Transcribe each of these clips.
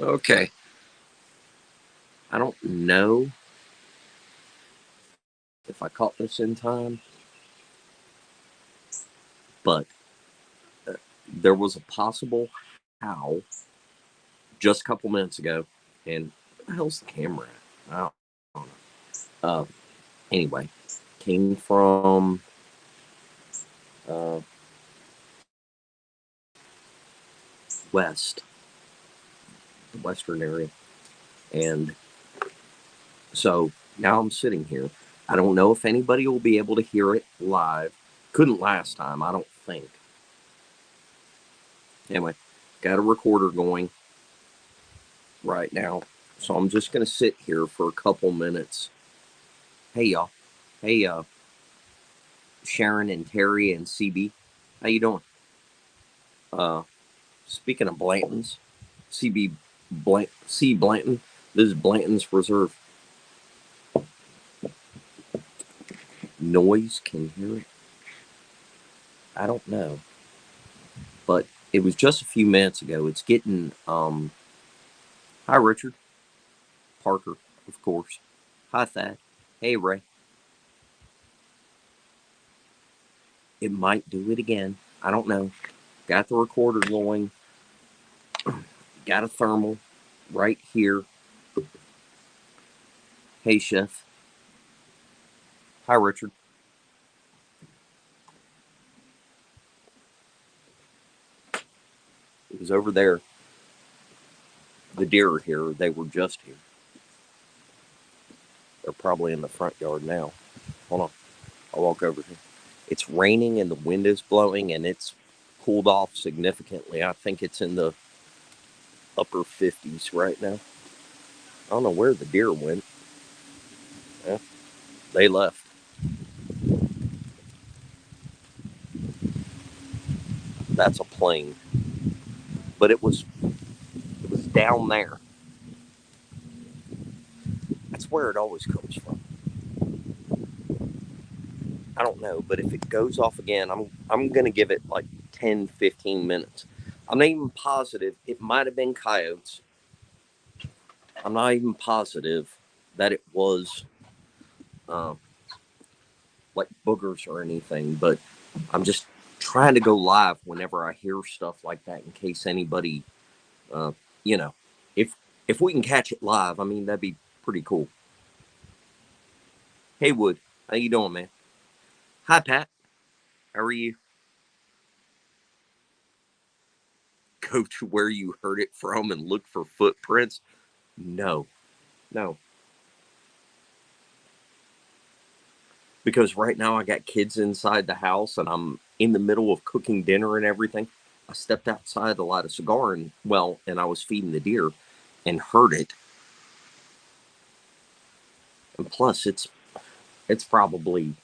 Okay. I don't know if I caught this in time, but there was a possible howl just a couple minutes ago. And where the hell's the camera at? I don't know. Anyway, came from uh, west, the western area. And so now I'm sitting here. I don't know if anybody will be able to hear it live. Couldn't last time, I don't think. Anyway, got a recorder going right now. So I'm just going to sit here for a couple minutes. Hey, y'all. Hey, Sharon and Terry and CB. How you doing? Uh, Speaking of Blanton's, C. Blanton. This is Blanton's Reserve. Noise, can hear it? I don't know. But it was just a few minutes ago. It's getting, hi, Richard. Parker, of course. Hi, Thad. Hey, Ray. It might do it again. I don't know. Got the recorder going. Got a thermal right here. Hey, Chef. Hi, Richard. It was over there. The deer are here. They were just here. They're probably in the front yard now. Hold on. I'll walk over here. It's raining and the wind is blowing and it's cooled off significantly. I think it's in the upper 50s right now. I don't know where the deer went. Yeah, they left. That's a plane. But it was down there. That's where it always comes from. I don't know, but if it goes off again, I'm gonna give it like 10, 15 minutes. I'm not even positive. It might have been coyotes. I'm not even positive that it was uh, like boogers or anything, but I'm just trying to go live whenever I hear stuff like that in case anybody, uh, you know, if if we can catch it live, I mean that'd be pretty cool. Hey Wood, how you doing, man? Hi Pat, how are you? Go to where you heard it from and look for footprints. No, no, because right now I got kids inside the house and I'm in the middle of cooking dinner and everything. I stepped outside to light a cigar and I was feeding the deer and heard it. And plus, it's probably,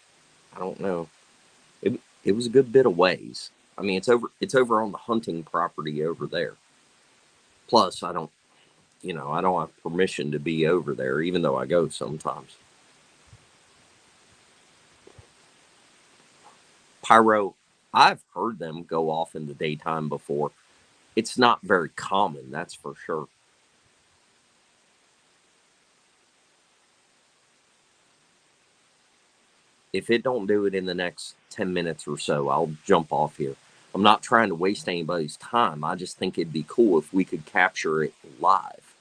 I don't know, it was a good bit of ways. I mean, it's over on the hunting property over there. Plus, I don't have permission to be over there, even though I go sometimes. Pyro, I've heard them go off in the daytime before. It's not very common, that's for sure. If it don't do it in the next 10 minutes or so, I'll jump off here. I'm not trying to waste anybody's time. I just think it'd be cool if we could capture it live.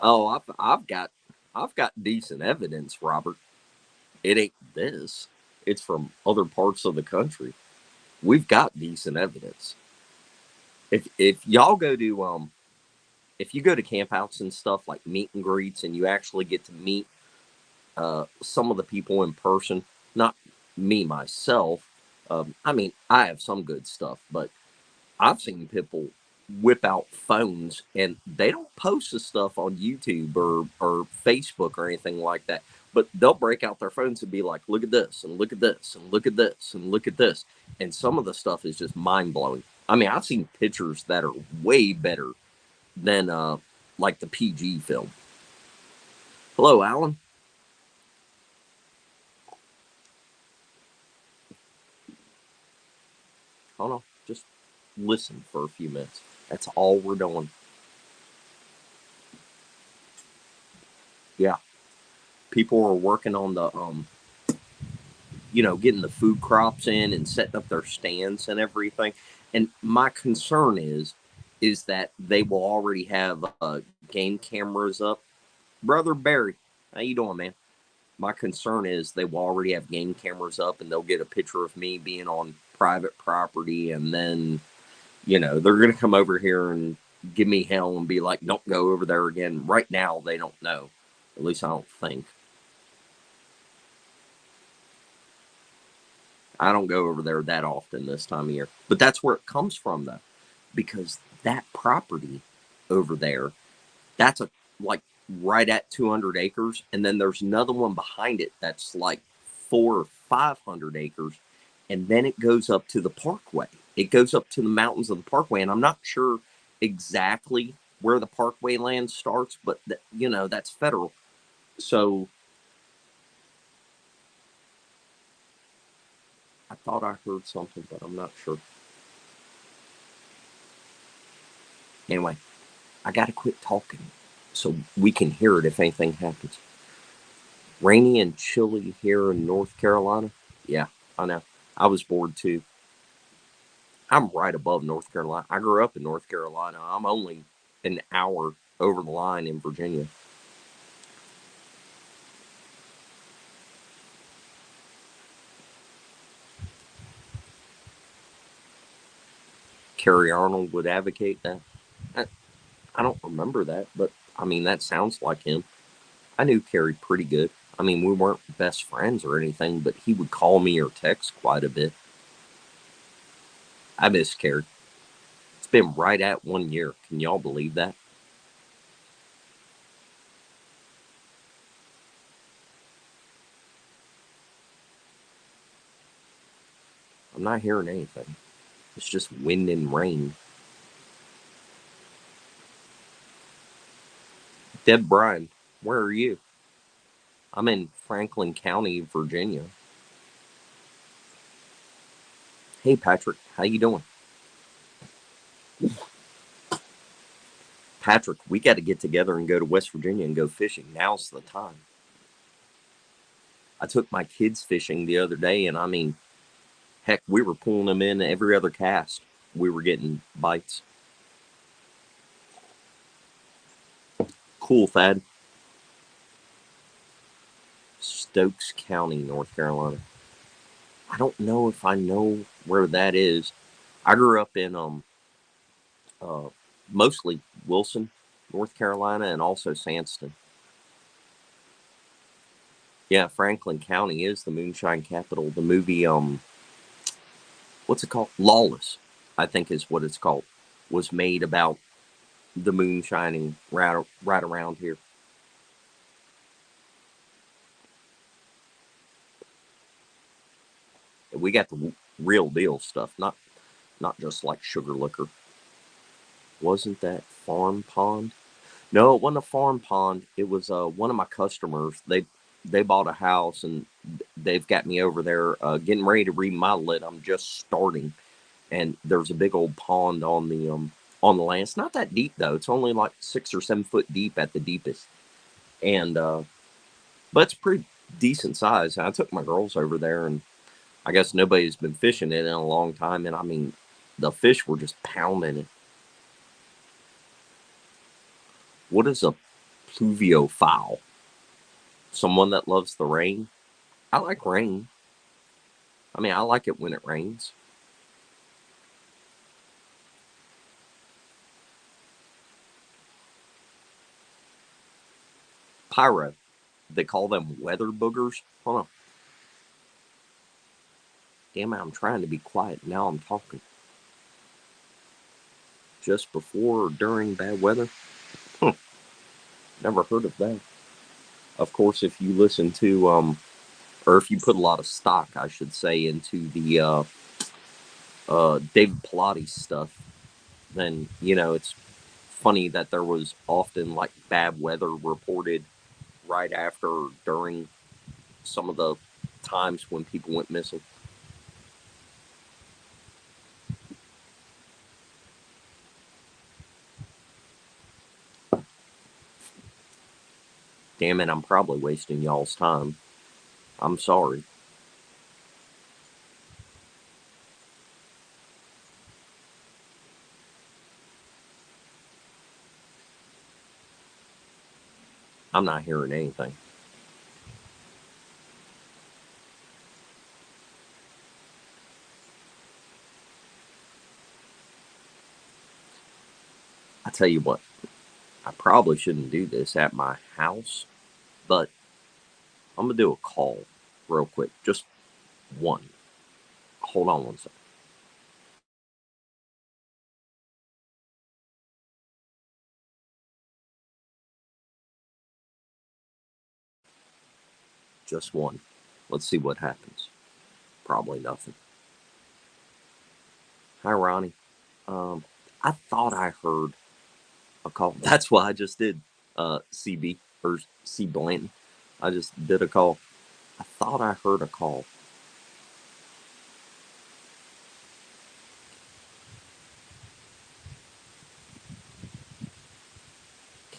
Oh, I've got decent evidence, Robert. It ain't this. It's from other parts of the country. We've got decent evidence. If y'all go to if you go to campouts and stuff like meet and greets and you actually get to meet some of the people in person, not me myself. I mean, I have some good stuff, but I've seen people whip out phones and they don't post the stuff on YouTube or Facebook or anything like that. But they'll break out their phones and be like, look at this and look at this and look at this and look at this. And some of the stuff is just mind blowing. I mean, I've seen pictures that are way better than like the PG film. Hello, Alan. Hold on. Just listen for a few minutes. That's all we're doing. Yeah. People are working on the getting the food crops in and setting up their stands and everything. And my concern is that they will already have game cameras up. Brother Barry, how you doing, man? My concern is they will already have game cameras up, and they'll get a picture of me being on private property, and then they're gonna come over here and give me hell and be like, "Don't go over there again." Right now, they don't know. At least I don't think. I don't go over there that often this time of year. But that's where it comes from, though, because that property over there, that's like right at 200 acres, and then there's another one behind it that's like 400 or 500 acres, and then it goes up to the parkway. It goes up to the mountains of the parkway, and I'm not sure exactly where the parkway land starts, but that's federal. So I thought I heard something, but I'm not sure. Anyway, I gotta quit talking so we can hear it if anything happens. Rainy and chilly here in North Carolina. Yeah, I know. I was bored too. I'm right above North Carolina. I grew up in North Carolina. I'm only an hour over the line in Virginia. Kerry Arnold would advocate that. I, I don't remember that, but I mean, that sounds like him. I knew Kerry pretty good. I mean, we weren't best friends or anything, but he would call me or text quite a bit. I miss Kerry. It's been right at 1 year. Can y'all believe that? I'm not hearing anything. It's just wind and rain. Deb Bryan, where are you? I'm in Franklin County, Virginia. Hey Patrick, how you doing? Patrick, we got to get together and go to West Virginia and go fishing. Now's the time. I took my kids fishing the other day, and I mean, heck, we were pulling them in every other cast. We were getting bites. Cool, Thad. Stokes County, North Carolina. I don't know if I know where that is. I grew up in uh, mostly Wilson, North Carolina, and also Sandston. Yeah, Franklin County is the moonshine capital. The movie, what's it called? Lawless, I think is what it's called, was made about the moonshining right around here. We got the real deal stuff, not just like sugar liquor. Wasn't that Farm Pond? No, it wasn't a farm pond. It was one of my customers. They bought a house, and they've got me over there getting ready to remodel it. I'm just starting, and there's a big old pond on the land. It's not that deep though. It's only like 6 or 7 foot deep at the deepest, and but it's pretty decent size. I took my girls over there, and I guess nobody's been fishing it in a long time. And I mean, the fish were just pounding it. What is a pluviophile? Someone that loves the rain. I like rain. I mean, I like it when it rains. Pyro. They call them weather boogers. Hold on. Damn it, I'm trying to be quiet. Now I'm talking. Just before or during bad weather? Huh, never heard of that. Of course, if you listen to, or if you put a lot of stock, I should say, into the David Pilates stuff, then, it's funny that there was often like bad weather reported right after or during some of the times when people went missing. Damn it, I'm probably wasting y'all's time. I'm sorry. I'm not hearing anything. I tell you what, I probably shouldn't do this at my house, but I'm gonna do a call real quick. Just one. Hold on one second. Just one. Let's see what happens. Probably nothing. Hi, Ronnie. I thought I heard a call. That's why I just did CB or C Blanton. I just did a call. I thought I heard a call.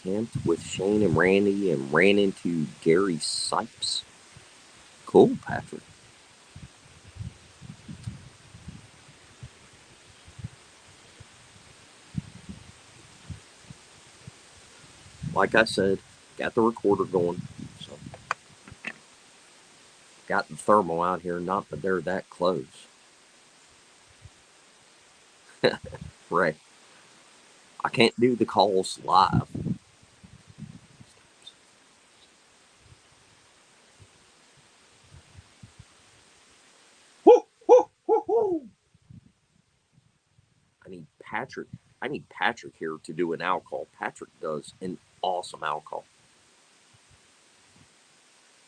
Camped with Shane and Randy and ran into Gary Sipes. Cool, Patrick. Like I said, got the recorder going. So got the thermal out here. Not that they're that close. Right. I can't do the calls live. I need Patrick. I need Patrick here to do an owl call. Patrick does an awesome owl call.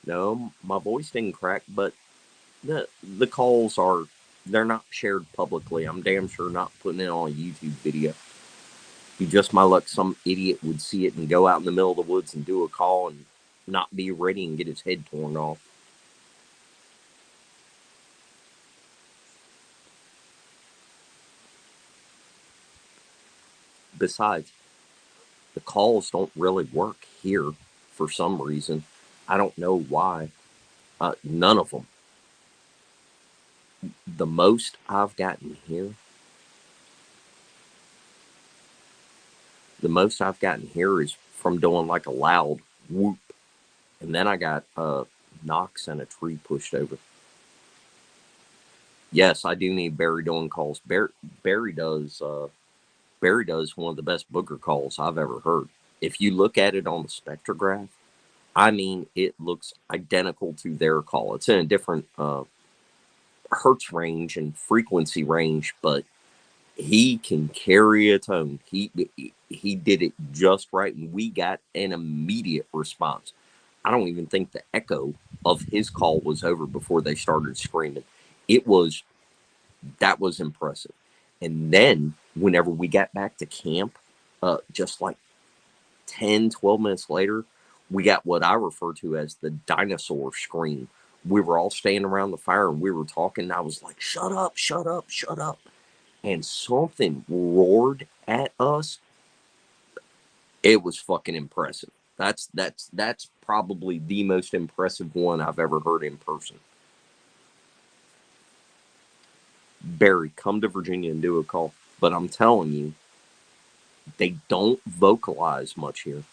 No, my voice didn't crack, but the calls are they're not shared publicly. I'm damn sure not putting it on a YouTube video. Be just my luck some idiot would see it and go out in the middle of the woods and do a call and not be ready and get his head torn off. Besides, the calls don't really work here for some reason. I don't know why. None of them. The most I've gotten here, the most I've gotten here is from doing like a loud whoop, and then I got knocks and a tree pushed over. Yes, I do need Barry doing calls. Barry does. Barry does one of the best booger calls I've ever heard. If you look at it on the spectrograph, I mean, it looks identical to their call. It's in a different hertz range and frequency range, but he can carry a tone. He did it just right, and we got an immediate response. I don't even think the echo of his call was over before they started screaming. It was that was impressive. And then whenever we got back to camp, just like 10, 12 minutes later, we got what I refer to as the dinosaur scream. We were all standing around the fire and we were talking. And I was like, shut up, shut up, shut up. And something roared at us. It was fucking impressive. That's probably the most impressive one I've ever heard in person. Barry, come to Virginia and do a call. But I'm telling you, they don't vocalize much here.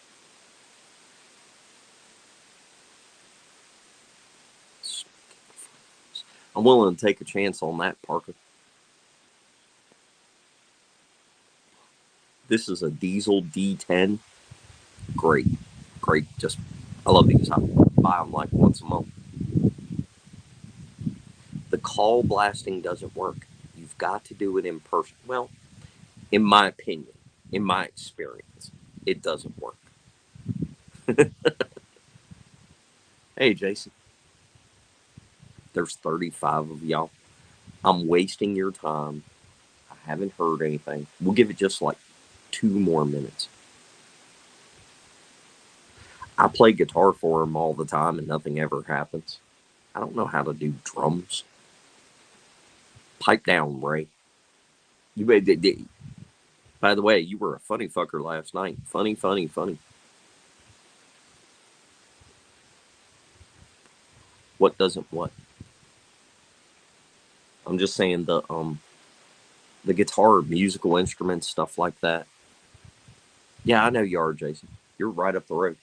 I'm willing to take a chance on that, Parker. This is a diesel D10. Great. Great. Just, I love these. I buy them like once a month. The call blasting doesn't work. You've got to do it in person. Well, in my opinion, in my experience, it doesn't work. Hey, Jason, there's 35 of y'all. I'm wasting your time. I haven't heard anything. We'll give it just like 2 more minutes. I play guitar for him all the time and nothing ever happens. I don't know how to do drums. Pipe down, Ray. You by the way, you were a funny fucker last night. Funny, funny, funny. What doesn't what? I'm just saying the guitar, musical instruments, stuff like that. Yeah, I know you are, Jason. You're right up the road.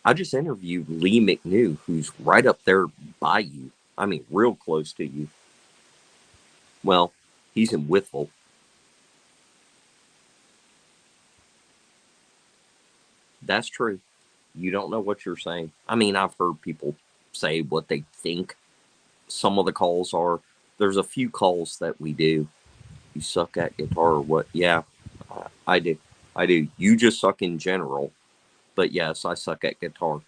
I just interviewed Lee McNew, who's right up there by you. I mean, real close to you. Well, he's in Whitful. That's true. You don't know what you're saying. I mean, I've heard people say what they think some of the calls are. There's a few calls that we do. You suck at guitar or what? Yeah, I do. I do. You just suck in general. But yes, I suck at guitar.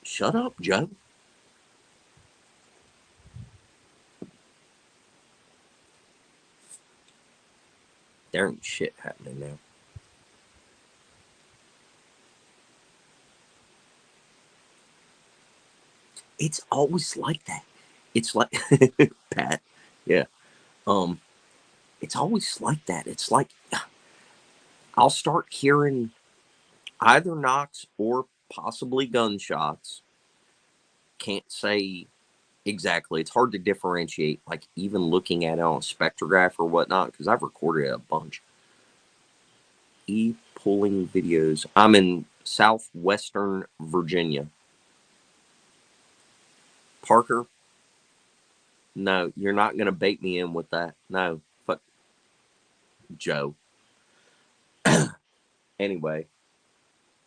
Shut up, Joe. There ain't shit happening now. It's always like that. It's like Pat. Yeah. Um, it's always like that. It's like I'll start hearing either knocks or possibly gunshots. Can't say exactly. It's hard to differentiate, like even looking at it on a spectrograph or whatnot, because I've recorded a bunch. Pulling videos. I'm in southwestern Virginia. Parker, no, you're not gonna bait me in with that. No, fuck Joe. Anyway,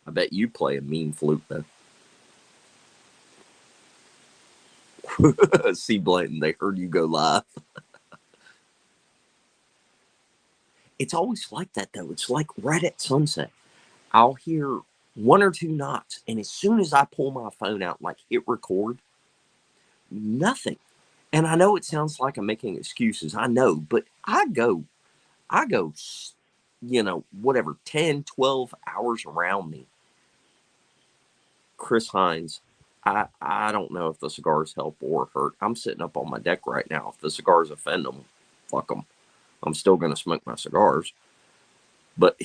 I bet you play a mean flute though. See, Blanton, they heard you go live. It's always like that though. It's like right at sunset. I'll hear one or two knocks, and as soon as I pull my phone out, like hit record, nothing. And I know it sounds like I'm making excuses. I know, but I go, whatever, 10, 12 hours around me. Chris Hines, I don't know if the cigars help or hurt. I'm sitting up on my deck right now. If the cigars offend them, fuck them. I'm still going to smoke my cigars. But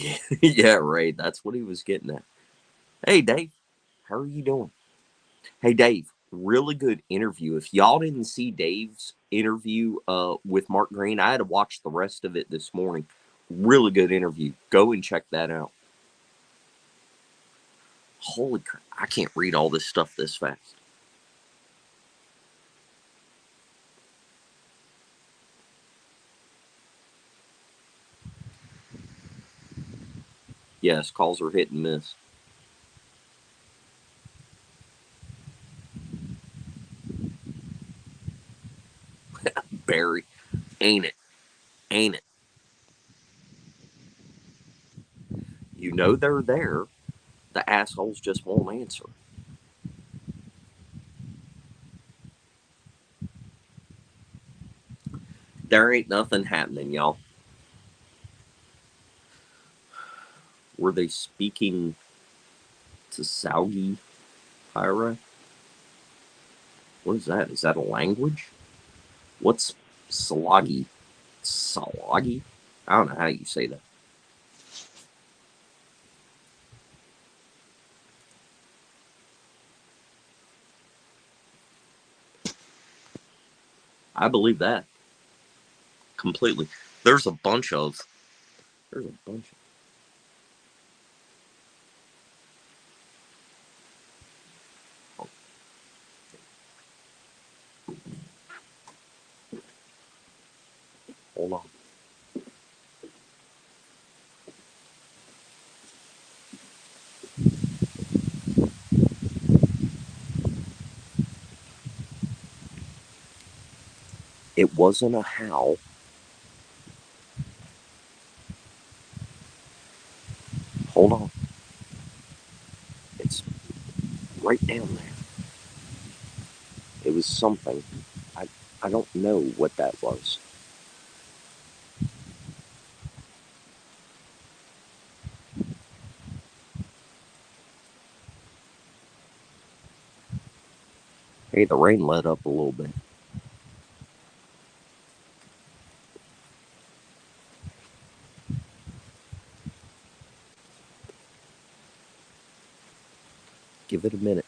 yeah, Ray, that's what he was getting at. Hey, Dave, how are you doing? Hey, Dave, really good interview. If y'all didn't see Dave's interview with Mark Green, I had to watch the rest of it this morning. Really good interview. Go and check that out. Holy crap, I can't read all this stuff this fast. Yes, calls are hit and miss. Barry, ain't it? Ain't it? You know they're there. The assholes just won't answer. There ain't nothing happening, y'all. Were they speaking to Saudi Pyra? What is that? Is that a language? What's Salagi? Salagi? I don't know how you say that. I believe that completely. There's a bunch of. There's a bunch of. Oh, hold on. It wasn't a howl. Hold on. It's right down there. It was something. I I don't know what that was. Hey, the rain let up a little bit. Give it a minute.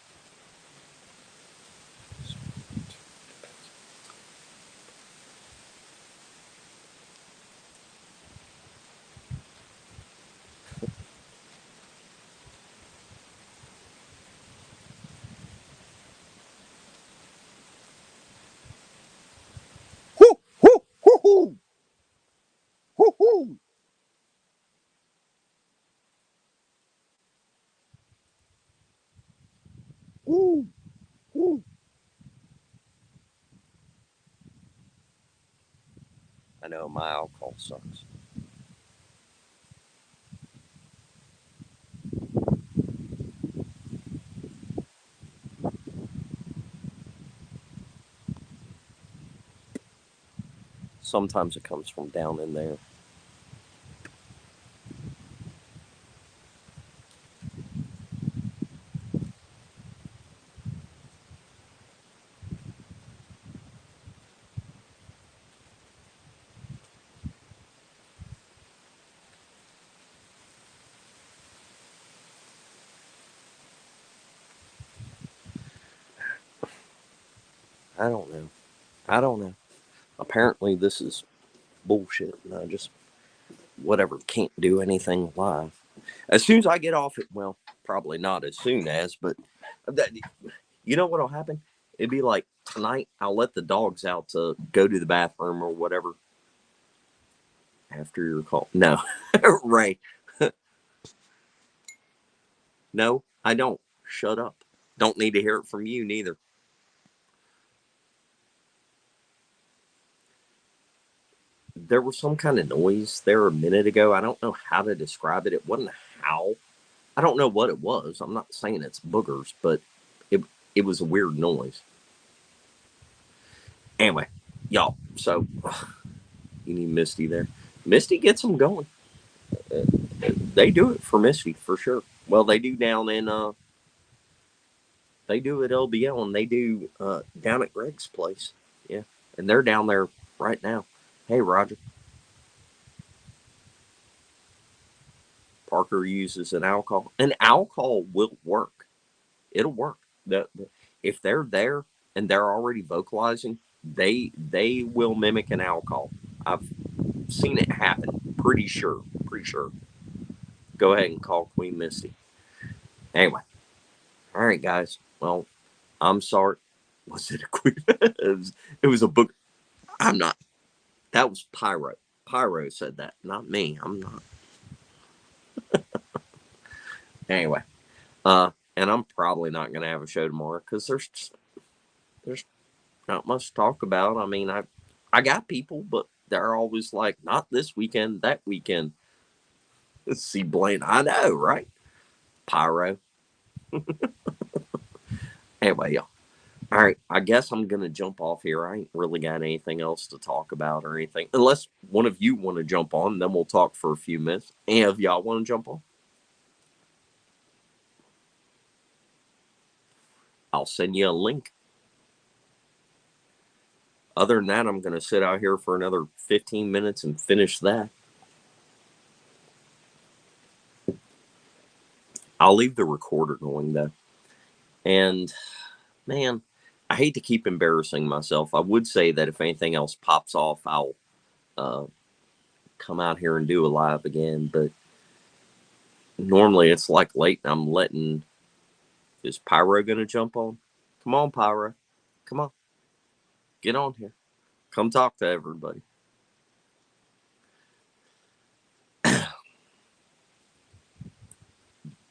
I know my alcohol sucks. Sometimes it comes from down in there. I don't know. I don't know. Apparently, this is bullshit, and I just whatever can't do anything live. As soon as I get off it, well, probably not as soon as, but that, you know what'll happen? It'd be like tonight. I'll let the dogs out to go to the bathroom or whatever after your call. No, right? No, I don't. Shut up. Don't need to hear it from you neither. There was some kind of noise there a minute ago. I don't know how to describe it. It wasn't a howl. I don't know what it was. I'm not saying it's boogers, but it it was a weird noise. Anyway, y'all. So you need Misty there. Misty gets them going. Uh, they do it for Misty for sure. Well, they do down in they do at LBL and they do down at Greg's place. Yeah, and they're down there right now. Hey, Roger. Parker uses an alcohol. An alcohol will work. It'll work. If they're there and they're already vocalizing, they will mimic an alcohol. I've seen it happen. Pretty sure. Pretty sure. Go ahead and call Queen Misty. Anyway, all right, guys. Well, I'm sorry. Was it a queen? It was a book. I'm not. That was Pyro. Pyro said that, not me. I'm not. Anyway, and I'm probably not going to have a show tomorrow because there's not much to talk about. I mean, I got people, but they're always like, not this weekend, that weekend. See, Blaine, I know, right? Pyro. Anyway, y'all. All right, I guess I'm gonna jump off here. I ain't really got anything else to talk about or anything, unless one of you want to jump on. Then we'll talk for a few minutes. And if y'all want to jump on, I'll send you a link. Other than that, I'm gonna sit out here for another 15 minutes and finish that. I'll leave the recorder going though. And man, I hate to keep embarrassing myself. I would say that if anything else pops off, I'll uh, come out here and do a live again. But normally it's like late and I'm letting. Is Pyro going to jump on? Come on, Pyro. Come on. Get on here. Come talk to everybody.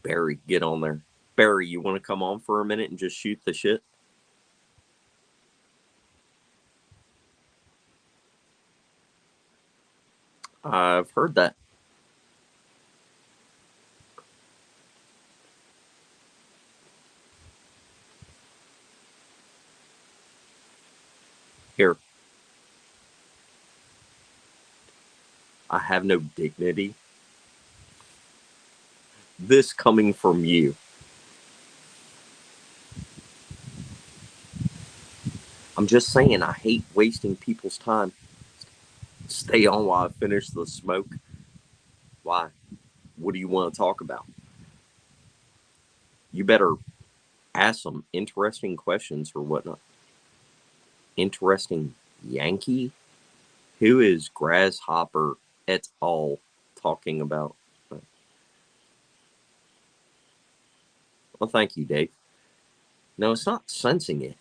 Barry, get on there. Barry, you want to come on for a minute and just shoot the shit? I've heard that. Here, I have no dignity. This coming from you. I'm just saying, I hate wasting people's time. Stay on while I finish the smoke. Why? What do you want to talk about? You better ask some interesting questions or whatnot. Interesting Yankee? Who is Grasshopper et al. Talking about? Well, thank you, Dave. No, it's not sensing it.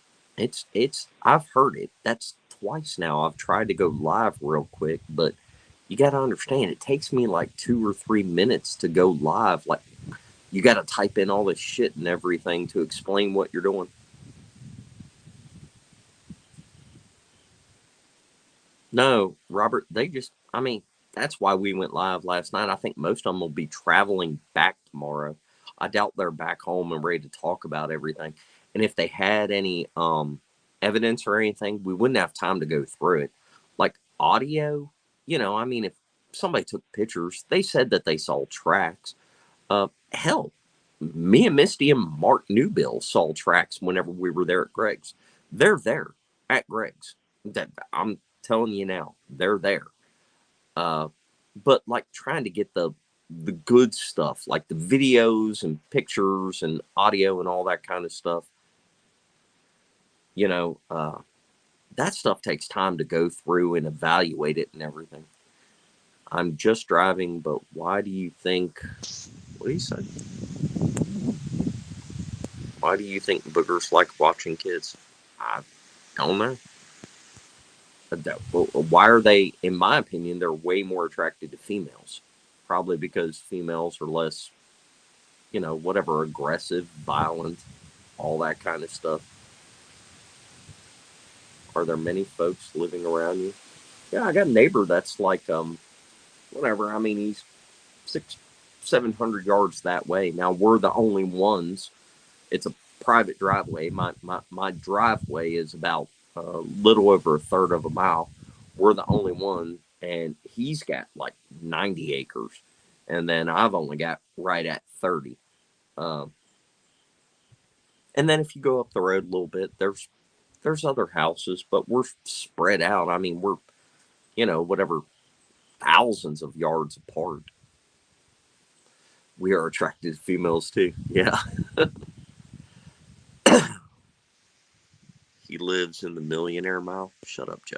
I've heard it. That's twice now. I've tried to go live real quick, but you got to understand, it takes me like 2 or 3 minutes to go live. Like, you got to type in all this shit and everything to explain what you're doing. No, Robert, they just, I mean, that's why we went live last night. I think most of them will be traveling back tomorrow. I doubt they're back home and ready to talk about everything. And if they had any evidence or anything, we wouldn't have time to go through it. Like audio, I mean, if somebody took pictures, they said that they saw tracks. Hell, me and Misty and Mark Newbill saw tracks whenever we were there at Greg's. They're there at Greg's. That I'm telling you now, they're there. Uh, but like trying to get the good stuff, like the videos and pictures and audio and all that kind of stuff, you know, uh, that stuff takes time to go through and evaluate it and everything. I'm just driving, but why do you think? What do you say? Why do you think boogers like watching kids? I don't know. Why are they? In my opinion, they're way more attracted to females. Probably because females are less, whatever, aggressive, violent, all that kind of stuff. Are there many folks living around you? Yeah, I got a neighbor that's like, whatever. I mean, he's 700 yards that way. Now we're the only ones. It's a private driveway. My driveway is about a little over a third of a mile. We're the only one, and he's got like 90 acres, and then I've only got right at 30. Um, and then if you go up the road a little bit, there's other houses, but we're spread out. I mean, we're whatever, thousands of yards apart. We are attracted to females too. Yeah, he lives in the millionaire mile. Shut up, Joe.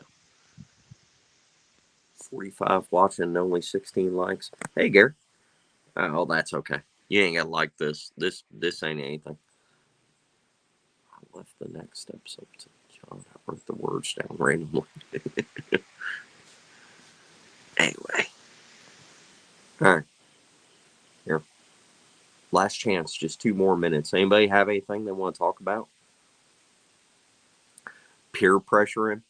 45 watching and only 16 likes. Hey, Gary. Oh, that's okay. You ain't gotta like this. This ain't anything. I left the next steps up to John. I wrote the words down randomly. Anyway, all right. Here, last chance. Just 2 more minutes. Anybody have anything they want to talk about? Peer pressuring.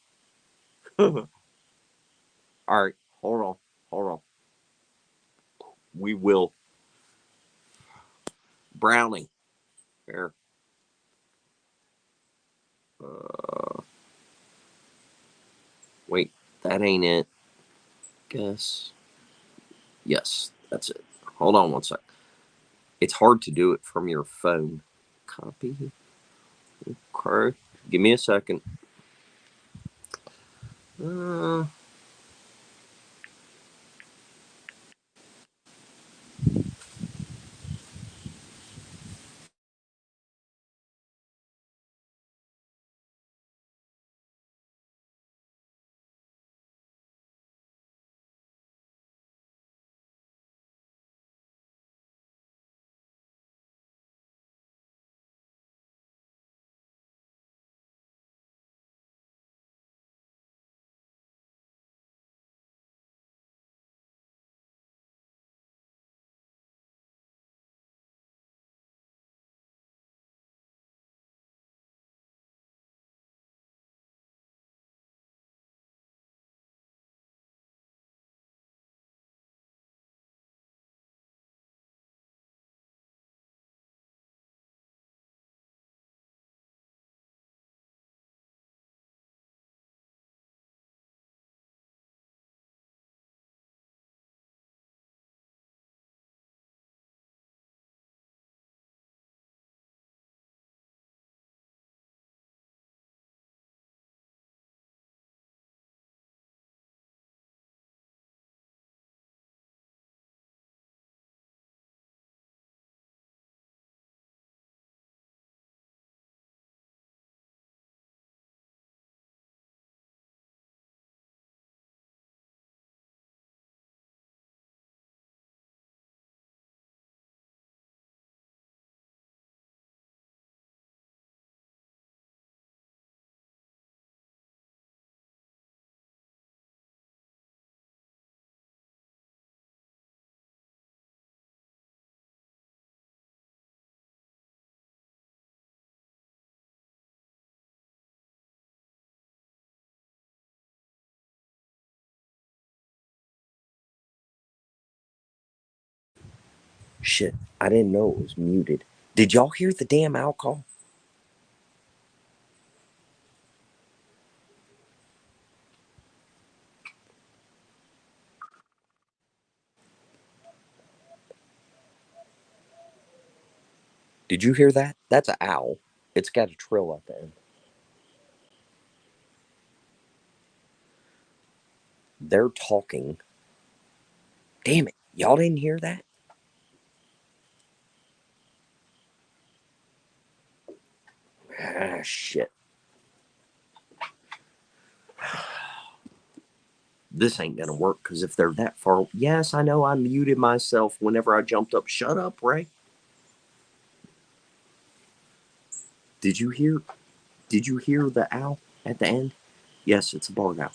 All right. Hold on. Hold on. We will. Brownie. Here. Uh, wait. That ain't it. Guess. Yes, that's it. Hold on one sec. It's hard to do it from your phone. Copy. Okay. Give me a second. Uh, Shit, I didn't know it was muted. Did y'all hear the damn owl call? Did you hear that? That's an owl. It's got a trill at the end. They're talking. Damn it. Y'all didn't hear that? Ah, shit. This ain't gonna work because if they're that far. Yes, I know I muted myself whenever I jumped up. Shut up, Ray. Did you hear? Did you hear the owl at the end? Yes, it's a barred owl.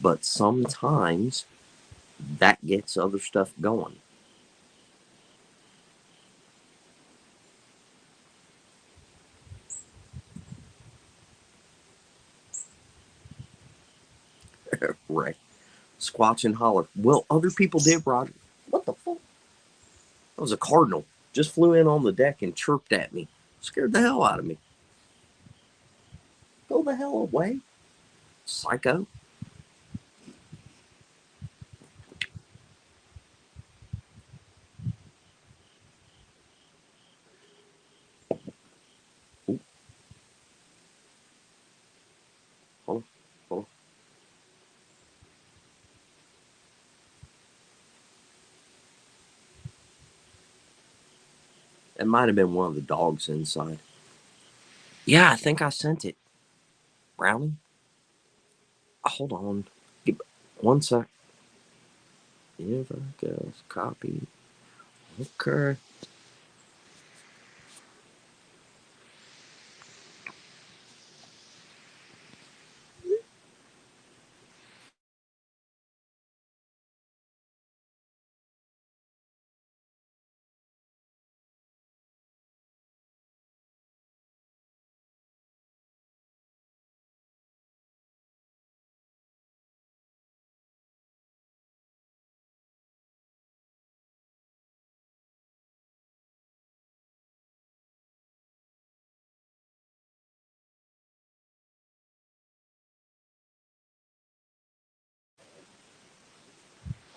But sometimes that gets other stuff going. Ray. Squatch and holler. Well, other people did, Roger. What the fuck? That was a cardinal. Just flew in on the deck and chirped at me. Scared the hell out of me. Go the hell away, psycho. Ooh, hold on, hold on. It might have been one of the dogs inside. Yeah, I think I sent it. Brownie? Hold on. Give, one sec. If I guess copy. Okay.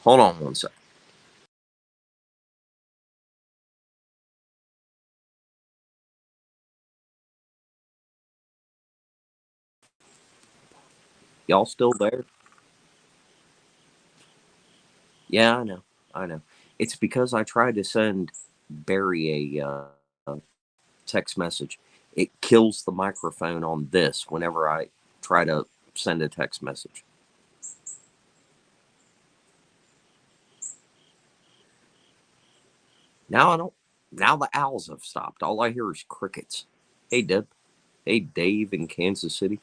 Hold on one sec. Y'all still there? Yeah, I know. I know. It's because I tried to send Barry a text message. It kills the microphone on this whenever I try to send a text message. Now I don't. Now the owls have stopped. All I hear is crickets. Hey, Deb. Hey, Dave in Kansas City.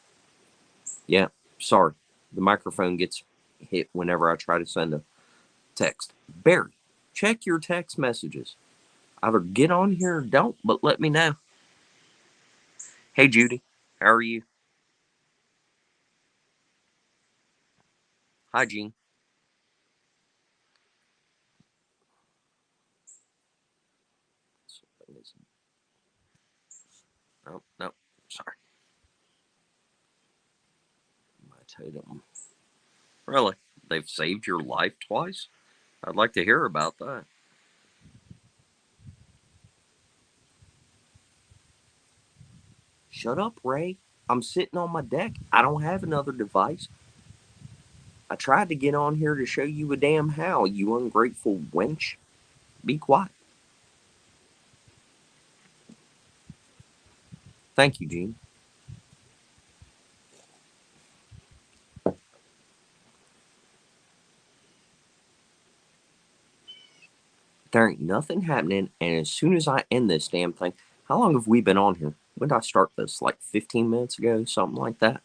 Yeah, sorry. The microphone gets hit whenever I try to send a text. Barry, check your text messages. Either get on here or don't, but let me know. Hey, Judy. How are you? Hi, Gene. No, no. Sorry. My totem. Really? They've saved your life twice? I'd like to hear about that. Shut up, Ray. I'm sitting on my deck. I don't have another device. I tried to get on here to show you a damn how, you ungrateful wench. Be quiet. Thank you, Gene. There ain't nothing happening, and as soon as I end this damn thing, how long have we been on here? When did I start this? Like 15 minutes ago, something like that.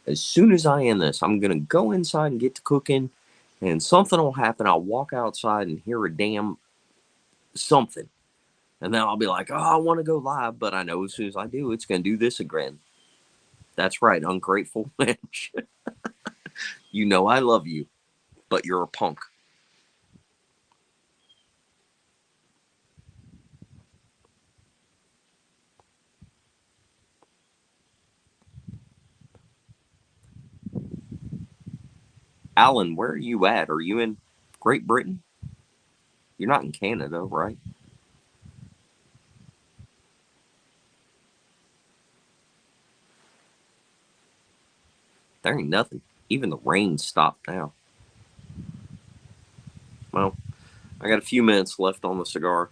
As soon as I end this, I'm gonna go inside and get to cooking, and something will happen. I'll walk outside and hear a damn something. And then I'll be like, oh, I want to go live, but I know as soon as I do, it's gonna do this again. That's right, ungrateful bitch. You know I love you, but you're a punk. Alan, where are you at? Are you in Great Britain? You're not in Canada, right? There ain't nothing. Even the rain stopped now. Well, I got a few minutes left on the cigar.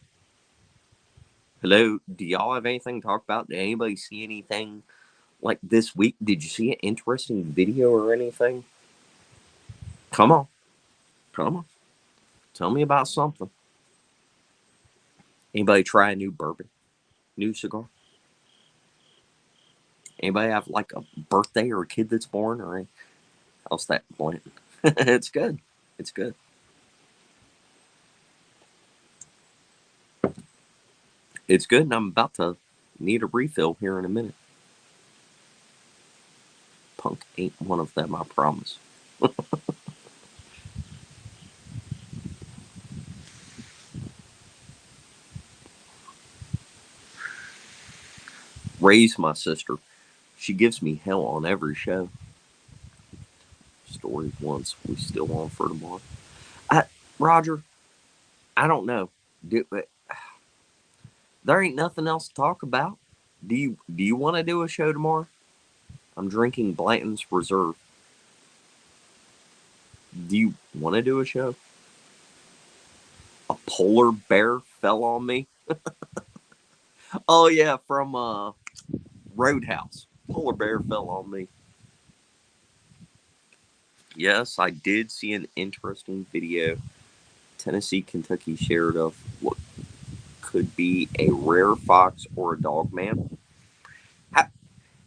Hello, do y'all have anything to talk about? Did anybody see anything like this week? Did you see an interesting video or anything? Come on. Come on. Tell me about something. Anybody try a new bourbon? New cigar? Anybody have like a birthday or a kid that's born or anything else that point? It's good. It's good. It's good, and I'm about to need a refill here in a minute. Punk ain't one of them, I promise. Raise my sister. She gives me hell on every show. Stories once, we still on for tomorrow. Roger, I don't know. There ain't nothing else to talk about. Do you want to do a show tomorrow? I'm drinking Blanton's Reserve. Do you want to do a show? A polar bear fell on me. Oh yeah, from Roadhouse. Polar bear fell on me. Yes, I did see an interesting video. Tennessee, Kentucky shared of what could be a rare fox or a dog man. How,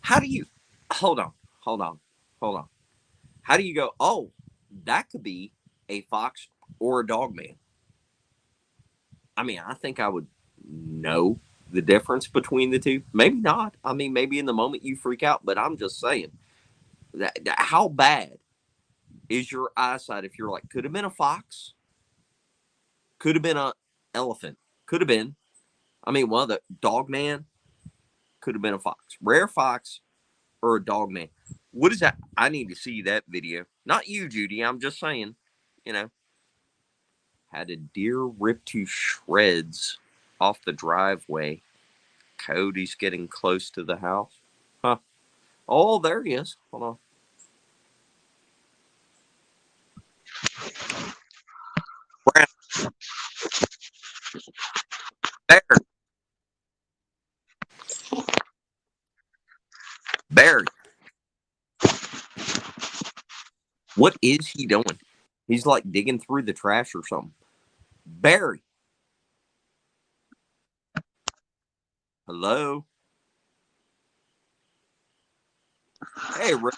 how do you hold on, hold on, hold on? How do you go, oh, that could be a fox or a dog man? I mean, I think I would know the difference between the two. Maybe not. I mean, maybe in the moment you freak out, but I'm just saying that how bad is your eyesight if you're like, could have been a fox, could have been a elephant, could have been. I mean, well, the dog man could have been a fox, rare fox or a dog man. What is that? I need to see that video. Not you, Judy. I'm just saying, you know, had a deer ripped to shreds off the driveway. Cody's getting close to the house. Huh. Oh, there he is. Hold on. Brown bear. Barry. What is he doing? He's like digging through the trash or something. Barry. Hello. Hey, River.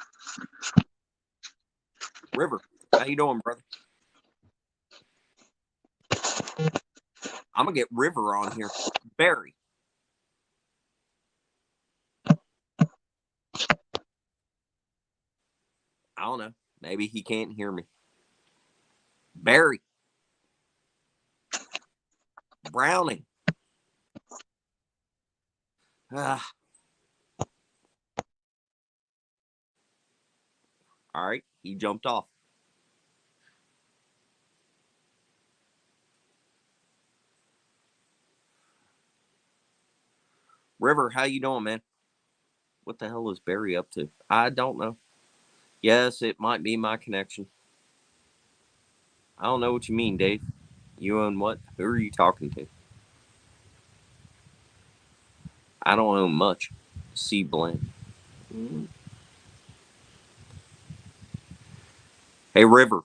How you doing, brother? I'm gonna get River on here. Barry. I don't know. Maybe he can't hear me. Barry. Browning. Ah, all right. He jumped off. River, how you doing, man? What the hell is Barry up to? I don't know. Yes, it might be my connection. I don't know what you mean, Dave. You own what? Who are you talking to? I don't own much. C blend. Hey, River,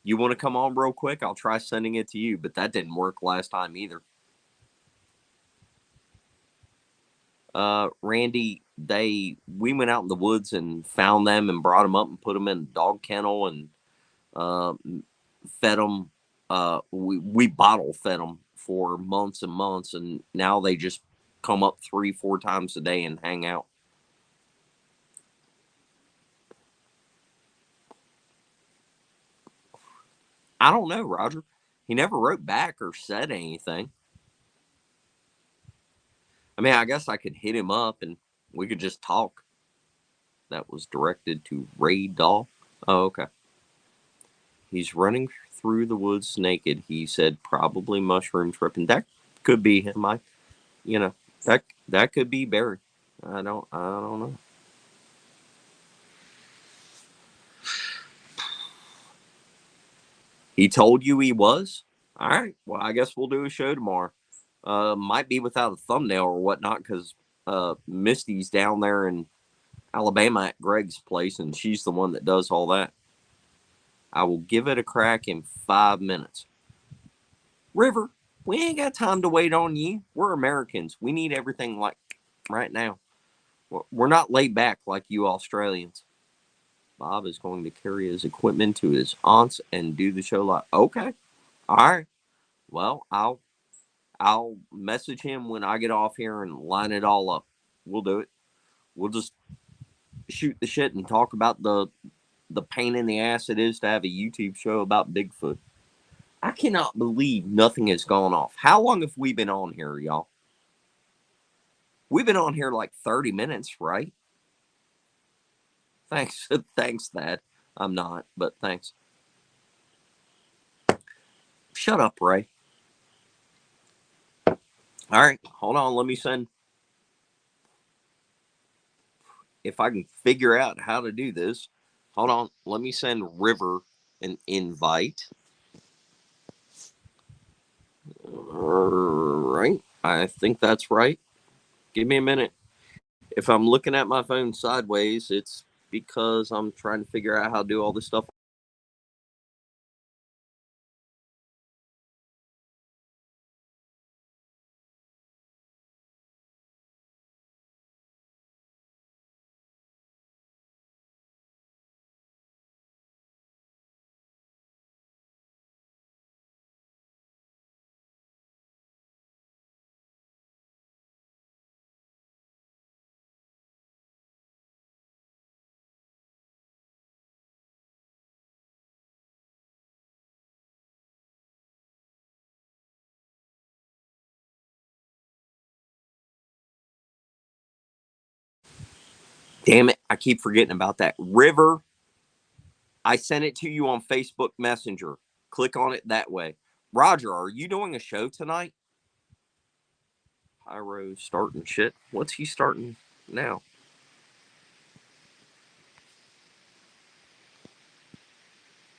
you want to come on real quick? I'll try sending it to you, but that didn't work last time either. Randy, we went out in the woods and found them and brought them up and put them in a dog kennel and uh, fed them. We bottle fed them for months and months, and now they just come up 3-4 times a day and hang out. I don't know, Roger. He never wrote back or said anything. I mean, I guess I could hit him up and we could just talk. That was directed to Ray Dahl. Oh, okay. He's running through the woods naked. He said probably mushroom tripping. That could be him. That could be Barry. I don't know. He told you he was? All right. Well, I guess we'll do a show tomorrow. Might be without a thumbnail or whatnot because Misty's down there in Alabama at Greg's place, and she's the one that does all that. I will give it a crack in 5 minutes. River, we ain't got time to wait on you. We're Americans. We need everything like right now. We're not laid back like you Australians. Bob is going to carry his equipment to his aunt's and do the show live. Okay. All right. Well, I'll message him when I get off here and line it all up. We'll do it. We'll just shoot the shit and talk about the pain in the ass it is to have a YouTube show about Bigfoot. I cannot believe nothing has gone off. How long have we been on here, y'all? We've been on here like 30 minutes, right? Thanks. Thanks, Thad. I'm not, but thanks. Shut up, Ray. All right, hold on. Let me send. If I can figure out how to do this, hold on. Let me send River an invite. All right. I think that's right. Give me a minute. If I'm looking at my phone sideways, it's because I'm trying to figure out how to do all this stuff. Damn it. I keep forgetting about that. River, I sent it to you on Facebook Messenger. Click on it that way. Roger, are you doing a show tonight? Pyro's starting shit. What's he starting now?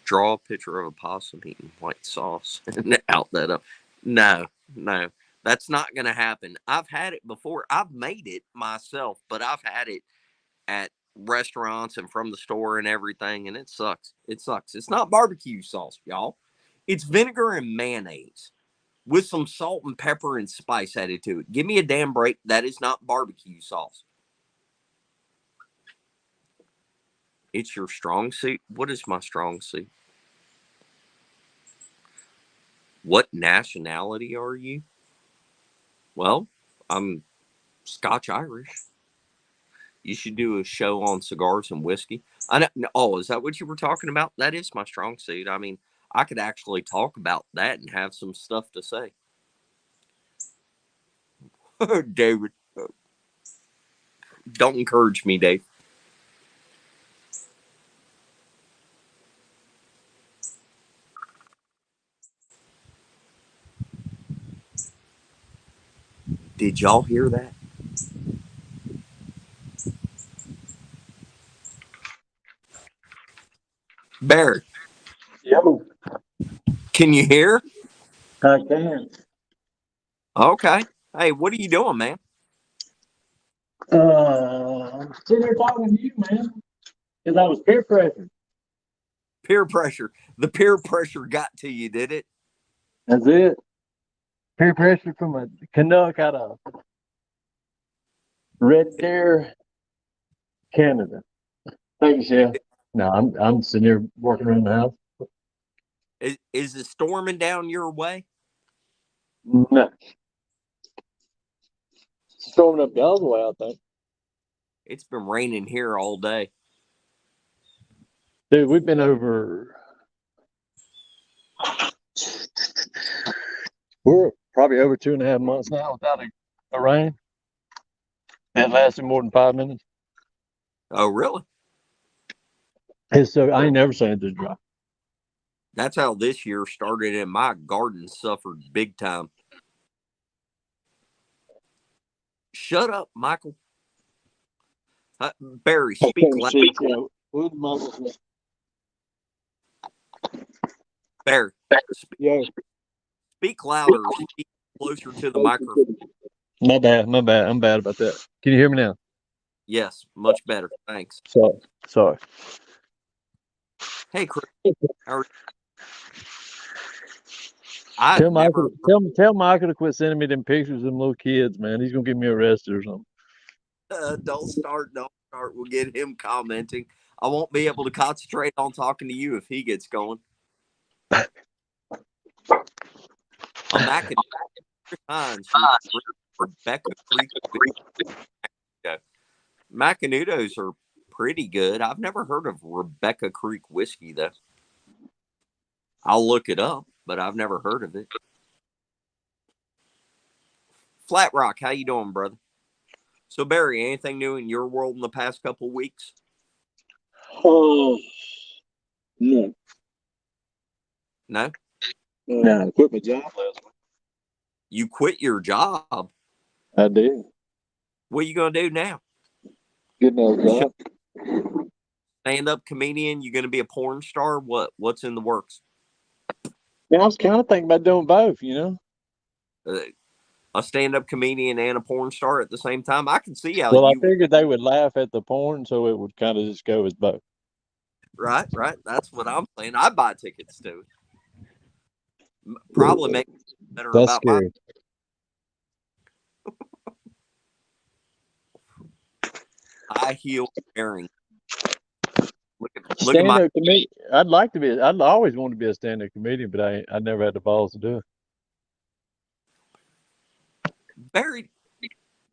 Draw a picture of a possum eating white sauce and out that up. No, no, that's not going to happen. I've had it before. I've made it myself, but I've had it at restaurants and from the store and everything, and it sucks. It sucks. It's not barbecue sauce, y'all. It's vinegar and mayonnaise with some salt and pepper and spice added to it. Give me a damn break. That is not barbecue sauce. It's your strong suit. What is my strong suit? What nationality are you? Well, I'm Scotch Irish. You should do a show on cigars and whiskey. I know. Oh, is that what you were talking about? That is my strong suit. I mean, I could actually talk about that and have some stuff to say. David, don't encourage me, Dave. Did y'all hear that? Barry, Yo, can you hear? I can. Okay. Hey, what are you doing, man? I'm sitting here talking to you, man, because I was peer pressured. Peer pressure. The peer pressure got to you, did it? That's it. Peer pressure from a Canuck out of Red Deer, Canada. Thank you, Chef. No, I'm sitting here working around the house. Is it storming down your way? No, it's storming up y'all's way, I think. It's been raining here all day. Dude, we've been over We're probably over 2.5 months now without a rain. That lasted more than 5 minutes. Oh, really? It's so I ain't never seen it this dry. That's how this year started, and my garden suffered big time. Shut up, Michael. Barry, speak loud. Barry, speak louder. Speak closer to the microphone. My bad. I'm bad about that. Can you hear me now? Yes, much better. Thanks. Sorry. Hey, Chris. How are you? Tell Michael to quit sending me them pictures of them little kids, man. He's gonna get me arrested or something. Don't start. We'll get him commenting. I won't be able to concentrate on talking to you if he gets going. I'm back at Rebecca Creek. Macanudos are pretty good. I've never heard of Rebecca Creek whiskey, though. I'll look it up, but I've never heard of it. Flat Rock, how you doing, brother? So, Barry, anything new in your world in the past couple weeks? Oh, no. No? No, I quit my job last week. You quit your job? I did. What are you going to do now? Get another job. Stand-up comedian? You going to be a porn star? What's in the works? Yeah, I was kind of thinking about doing both, you know? A stand-up comedian and a porn star at the same time? I can see how I figured they would laugh at the porn, so it would kind of just go as both. Right. That's what I'm saying. I'd buy tickets to it. Probably make better That's about scary. High heel wearing. Look at my comedian. I'd always want to be a stand-up comedian, but I never had the balls to do it. Barry,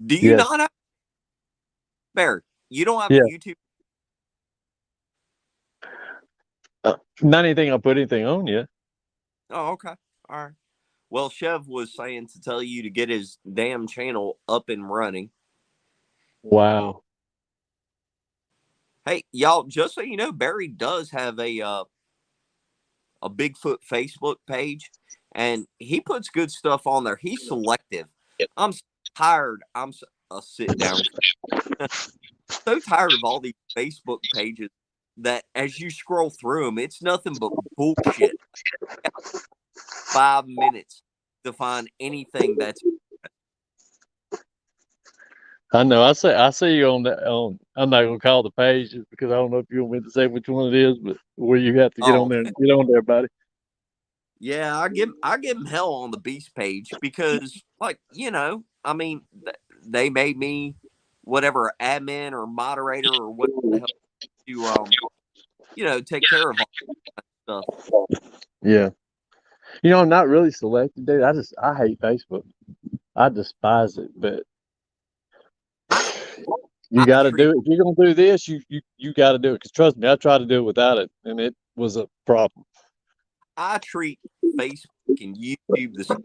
do you not have Barry? You don't have a YouTube? Not anything I put anything on yet. Oh, okay. All right. Well, Chev was saying to tell you to get his damn channel up and running. Wow. Hey, y'all, just so you know, Barry does have a Bigfoot Facebook page, and he puts good stuff on there. He's selective. I'm tired. Sit down. So tired of all these Facebook pages that as you scroll through them, it's nothing but bullshit. 5 minutes to find anything that's. I know. I see you on that. I'm not gonna call the page just because I don't know if you want me to say which one it is, but where you have to get on there, buddy. Yeah, I give him hell on the Beast page because, like, you know, I mean, they made me whatever admin or moderator or what the hell to take care of all that stuff. Yeah. You know, I'm not really selected, dude. I hate Facebook. I despise it, but you got to do it. If you're gonna do this, you got to do it. Because trust me, I tried to do it without it, and it was a problem. I treat Facebook and YouTube the same.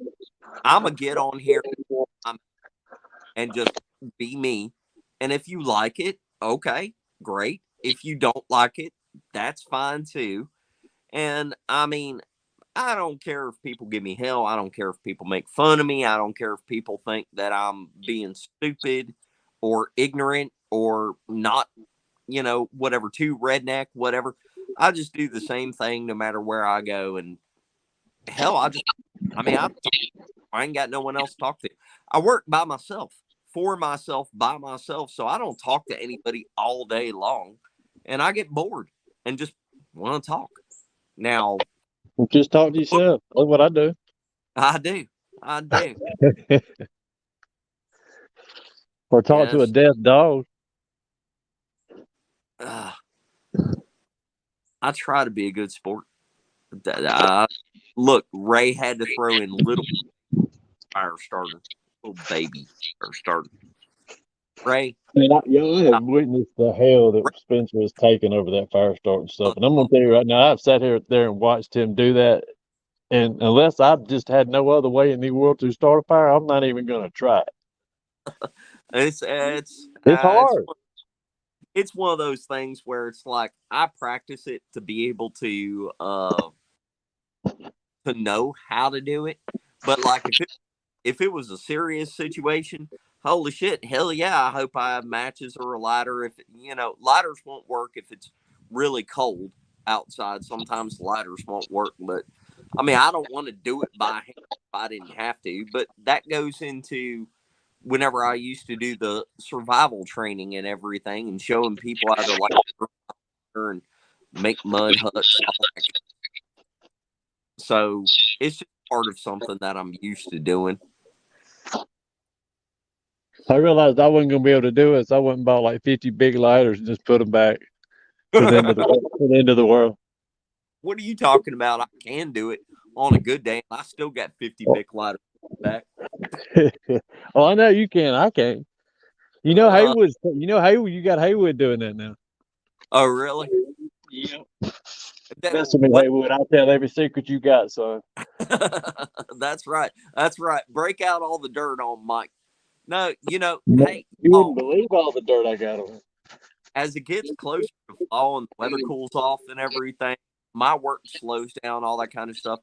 I'm gonna get on here and just be me. And if you like it, okay, great. If you don't like it, that's fine too. And I mean, I don't care if people give me hell. I don't care if people make fun of me. I don't care if people think that I'm being stupid or ignorant or not, whatever, too redneck, whatever. I just do the same thing no matter where I go. And hell, I ain't got no one else to talk to. I work by myself, for myself, by myself. So I don't talk to anybody all day long. And I get bored and just want to talk. Now, just talk to yourself. That's what I do. I do. Or talk to a deaf dog. I try to be a good sport. Look, Ray had to throw in little fire starter, little baby fire starter. Ray, I have witnessed the hell that Spencer has taken over that fire starting stuff, and I'm gonna tell you right now, I've sat there and watched him do that And unless I just had no other way in the world to start a fire, I'm not even going to try it. It's It's hard. it's one of those things where it's like I practice it to be able to know how to do it. But like if it was a serious situation, holy shit, hell yeah, I hope I have matches or a lighter. If lighters won't work if it's really cold outside. Sometimes lighters won't work, but I mean I don't want to do it by hand if I didn't have to. But that goes into whenever I used to do the survival training and everything and showing people how to like and make mud huts, all that. So it's just part of something that I'm used to doing. I realized I wasn't going to be able to do it, so I went and bought like 50 big lighters and just put them back to the end of the world. What are you talking about? I can do it on a good day. I still got 50 big lighters back. Oh, I know you can. I can't. You know Uh, Haywood. You know Haywood. You got Haywood doing that now. oh, really? Yeah. That, Mess with me, well, Haywood. I'll tell every secret you got, son. that's right. That's right. Break out all the dirt on Mike. No, You hey, wouldn't believe all the dirt I got on it. as it gets closer to fall and the weather cools off and everything, my work slows down, all that kind of stuff.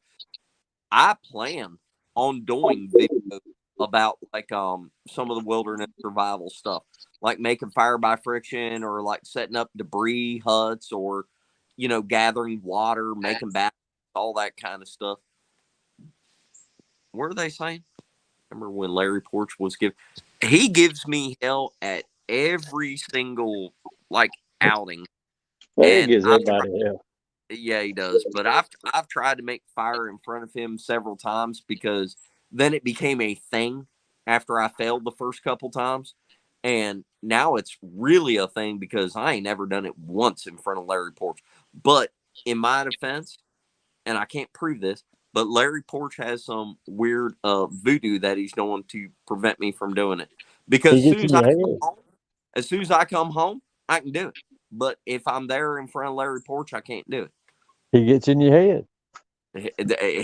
I plan on doing videos about like some of the wilderness survival stuff, like making fire by friction or like setting up debris huts or gathering water, making baths, all that kind of stuff. What are they saying? Remember when Larry Porch was he gives me hell at every single like outing, Larry and gives I've tried. everybody hell. Yeah, he does. But I've tried to make fire in front of him several times because then it became a thing after I failed the first couple times. And now it's really a thing because I ain't never done it once in front of Larry Porch. But in my defense, and I can't prove this, but Larry Porch has some weird voodoo that he's doing to prevent me from doing it. Because He gets in your head. as soon as I come home, I can do it. But if I'm there in front of Larry Porch, I can't do it. He gets in your head.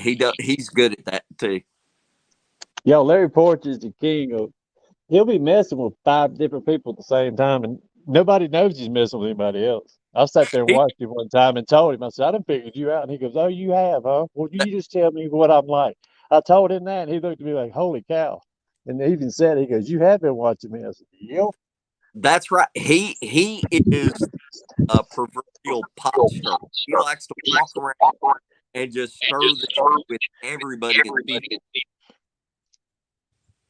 He does. He's good at that too. Yo, Larry Porch is the king of. He'll be messing with 5 different people at the same time, and nobody knows he's messing with anybody else. I sat there and He, watched him one time and told him, I said, I done figured you out. And he goes, oh, you have, huh? Well, you just tell me what I'm like. I told him that, and he looked at me like, holy cow. And he even said, he goes, you have been watching me. I said, yep. that's right. He is a proverbial pot stirrer. He likes to walk around and just stir the shit with everybody and see.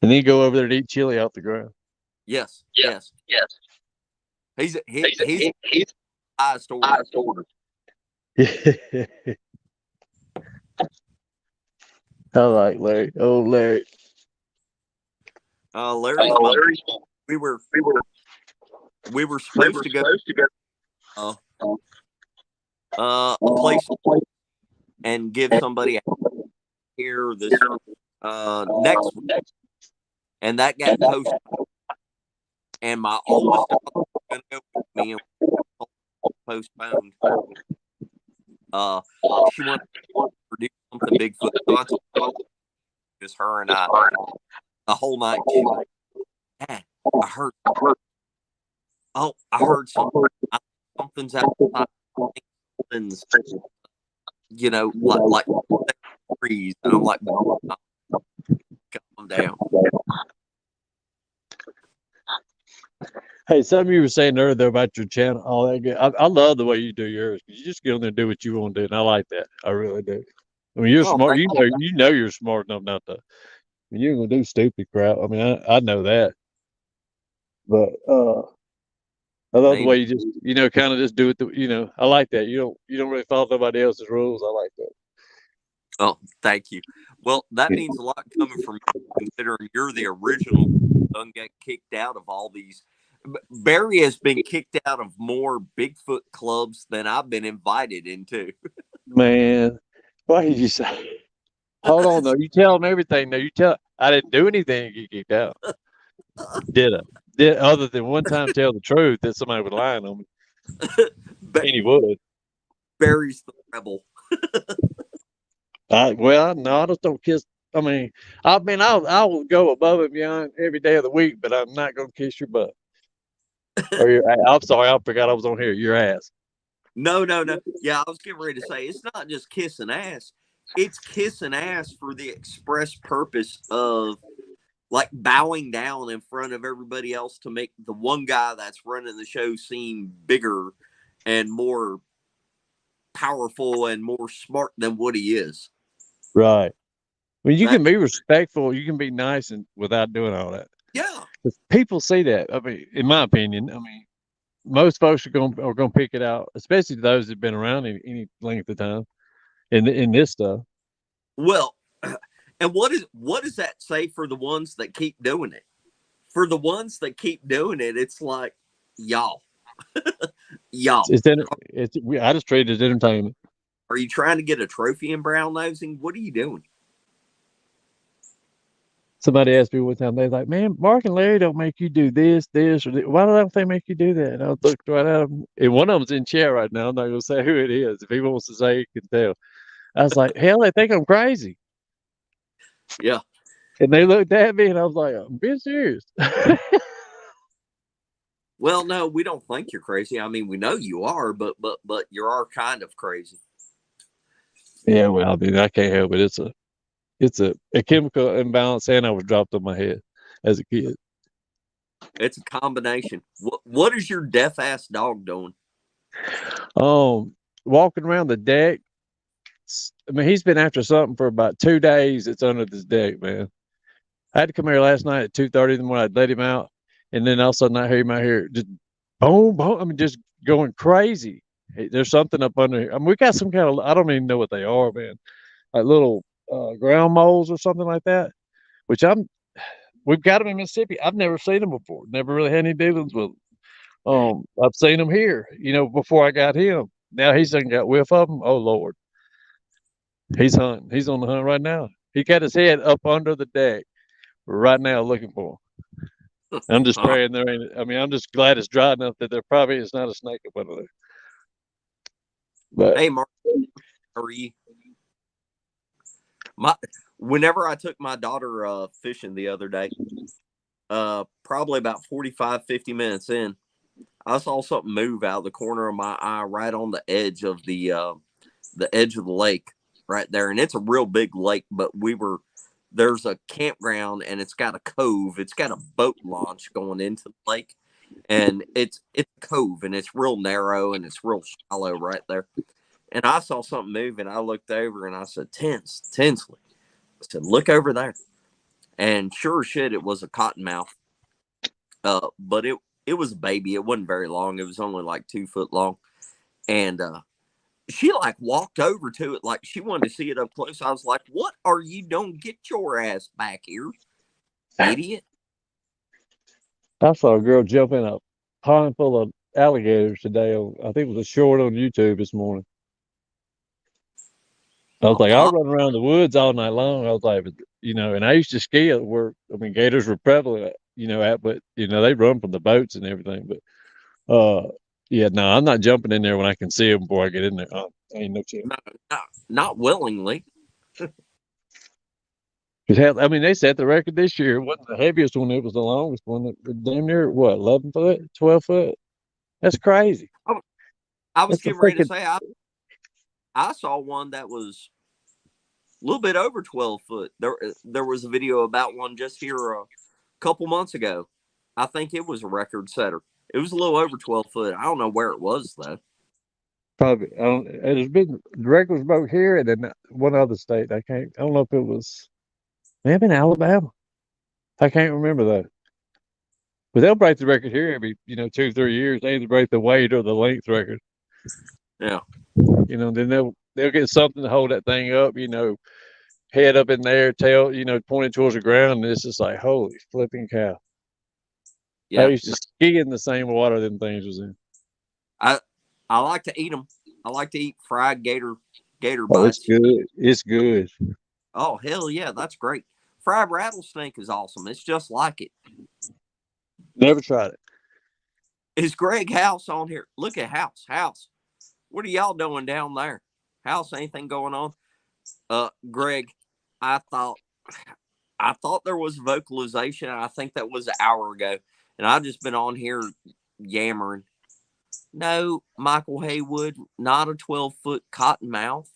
And then go over there to eat chili off the ground. Yes, yes. He's highest order. I like Larry. Oh, Larry. Larry's my. We were supposed to go a place and give somebody a here this next week, and that got posted. And my oldest daughter was going to go with me and postponed. She wanted to do something Bigfoot. So just her and I the whole night. She was like, Dad, I heard. Oh, I heard something. Something's outside. Something's, like trees. And I'm like, calm down. Hey, something you were saying earlier about your channel, all that good. I love the way you do yours. You just get on there and do what you want to do, and I like that. I really do. I mean, you're smart. You know you're smart enough not to. I mean, you're gonna do stupid crap. I mean, I know that, but I love the way you just kind of just do it. I like that. You don't really follow nobody else's rules. I like that. Oh, thank you. Well, that means a lot coming from you, considering you're the original. Don't get kicked out of all these. Barry has been kicked out of more Bigfoot clubs than I've been invited into. Man, why did you say? Hold on, though. You tell them everything. Though you tell I didn't do anything to get kicked out. Did I? Did other than one time tell the truth that somebody was lying on me? And he would. Barry's the rebel. No, I just don't kiss. I mean, I'll go above and beyond every day of the week, but I'm not gonna kiss your butt or your. I'm sorry, I forgot I was on here. Your ass. No, no, no. Yeah, I was getting ready to say it's not just kissing ass. It's kissing ass for the express purpose of like bowing down in front of everybody else to make the one guy that's running the show seem bigger and more powerful and more smart than what he is. Right. I mean, you That can be respectful. You can be nice and without doing all that. yeah. 'Cause people see that. I mean, in my opinion, I mean, most folks are gonna pick it out, especially those that've been around any length of time in this stuff. Well, and what does that say for the ones that keep doing it? For the ones that keep doing it, it's like y'all, y'all. I just treat it as entertainment. Are you trying to get a trophy in brown nosing? What are you doing? Somebody asked me one time, they're like, "Man, Mark and Larry don't make you do this, or this. Why don't they make you do that?" And I looked right at them, and one of them's in chair right now. I'm not going to say who it is. If he wants to say, he can tell. I was like, "Hell, they think I'm crazy." Yeah. And they looked at me, and I was like, "I'm being serious." Well, no, we don't think you're crazy. I mean, we know you are, but you are kind of crazy. Yeah, well, I mean, I can't help it. It's a chemical imbalance, and I was dropped on my head as a kid. It's a combination. What is your deaf ass dog doing? Walking around the deck. I mean, he's been after something for about 2 days. It's under this deck, man. I had to come here last night at 2:30 in the morning. I let him out, and then all of a sudden I hear him out here just boom, boom. I mean, just going crazy. Hey, there's something up under here. I mean, we got some kind of, I don't even know what they are, man. Like little ground moles or something like that. Which we've got them in Mississippi. I've never seen them before. Never really had any dealings with them. I've seen them here, before I got him. Now he's done got whiff of them. Oh Lord, he's hunting. He's on the hunt right now. He got his head up under the deck right now looking for him. I'm just praying there ain't. I mean, I'm just glad it's dry enough that there probably is not a snake up under there. But Hey, Mark, how are you? My whenever I took my daughter fishing the other day, probably about 45, 50 minutes in, I saw something move out of the corner of my eye right on the edge of the lake right there. And it's a real big lake, but there's a campground and it's got a cove. It's got a boat launch going into the lake. And it's a cove and it's real narrow and it's real shallow right there. And I saw something move and I looked over and I said, Tinsley. I said, look over there. And sure as shit, it was a cottonmouth. But it was a baby. It wasn't very long. It was only like 2 foot long. And she like walked over to it like she wanted to see it up close. I was like, what are you doing? Get your ass back here, idiot. I saw a girl jump in a pond full of alligators today. I think it was a short on YouTube this morning. I was like, I'll run around the woods all night long. I was like, and I used to ski where, I mean, gators were prevalent, but, they run from the boats and everything. But, yeah, no, I'm not jumping in there when I can see them before I get in there. Ain't no chance. No, not willingly. I mean, they set the record this year. It wasn't the heaviest one. It was the longest one. Damn near, 11 foot, 12 foot? That's crazy. I was That's getting ready to say, I saw one that was a little bit over 12 foot. There was a video about one just here a couple months ago. I think it was a record setter. It was a little over 12 foot. I don't know where it was though. Probably. There's been the records broke here and then one other state. I don't know if it was maybe in Alabama. I can't remember though. But they'll break the record here every, 2-3 years. They either break the weight or the length record. Yeah. Then they'll get something to hold that thing up, head up in there, tail, pointed towards the ground, and it's just like, holy flipping cow. Yeah. I used to ski in the same water them things was in. I like to eat them. I like to eat fried gator bites. Oh, it's good. It's good. Oh, hell yeah, that's great. Fried rattlesnake is awesome. It's just like it. Never tried it. Is Greg House on here? Look at House. What are y'all doing down there? House, anything going on? Greg, I thought there was vocalization. I think that was an hour ago, and I've just been on here yammering. No, Michael Haywood, not a 12-foot cottonmouth.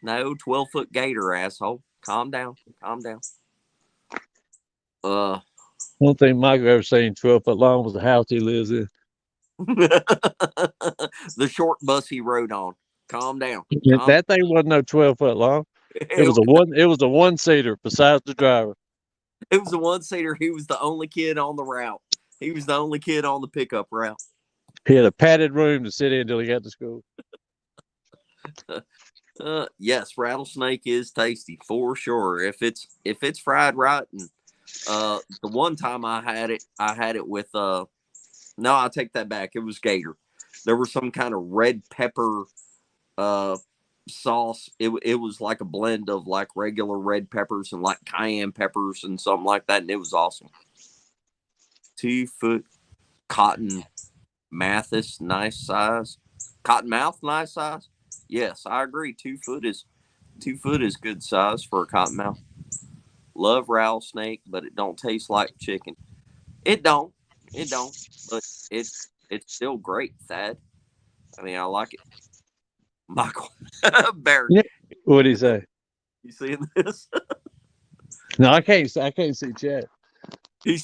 No, 12-foot gator, asshole. Calm down. Calm down. One thing Michael ever seen 12-foot long was the house he lives in. The short bus he rode on. Calm down. That thing wasn't no 12-foot long. It was a one-seater besides the driver. It was a one-seater. He was the only kid on the route. He was the only kid on the pickup route. He had a padded room to sit in until he got to school. Yes, rattlesnake is tasty for sure. If it's fried right, and the one time I had it with no, I take that back. It was gator. There was some kind of red pepper sauce. It was like a blend of like regular red peppers and like cayenne peppers and something like that, and it was awesome. 2-foot cotton Mathis, nice size. Cottonmouth, nice size. Yes, I agree. 2-foot is good size for a cottonmouth. Love rattlesnake, but it don't taste like chicken. It don't. But it's still great, Thad. I mean, I like it. Michael Barry. Yeah. What'd he say? You seeing this? No, I can't see Chad. He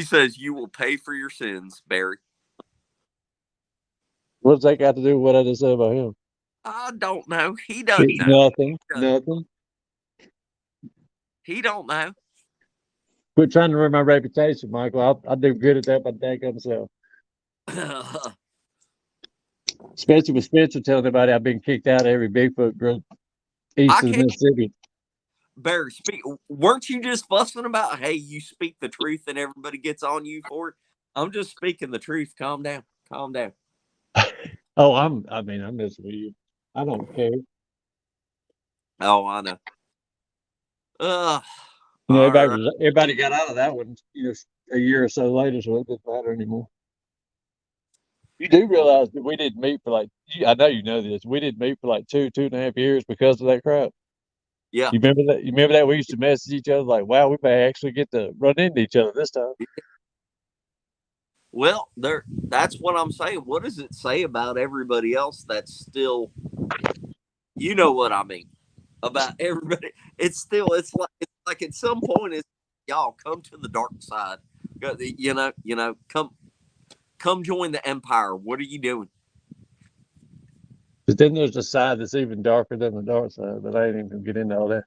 says you will pay for your sins, Barry. What's that got to do with what I just said about him? I don't know. He doesn't know. Nothing. He don't know. Quit trying to ruin my reputation, Michael. I'll do good at that by daggum self. Especially with Spencer telling everybody I've been kicked out of every Bigfoot group east of Mississippi. Barry, weren't you just fussing about, hey, you speak the truth and everybody gets on you for it? I'm just speaking the truth. Calm down. Calm down. Oh, I'm messing with you. I don't care. Oh, I know. Everybody got out of that one, a year or so later, so it doesn't matter anymore. You do realize that we didn't meet for I know you know this. We didn't meet for 2.5 years because of that crap. Yeah. You remember that? You remember that we used to message each other like, wow, we may actually get to run into each other this time. Well, that's what I'm saying. What does it say about everybody else that's still, you know what I mean, about everybody? It's like at some point it's y'all come to the dark side. Come join the empire. What are you doing? But then there's a side that's even darker than the dark side, but I ain't even gonna get into all that.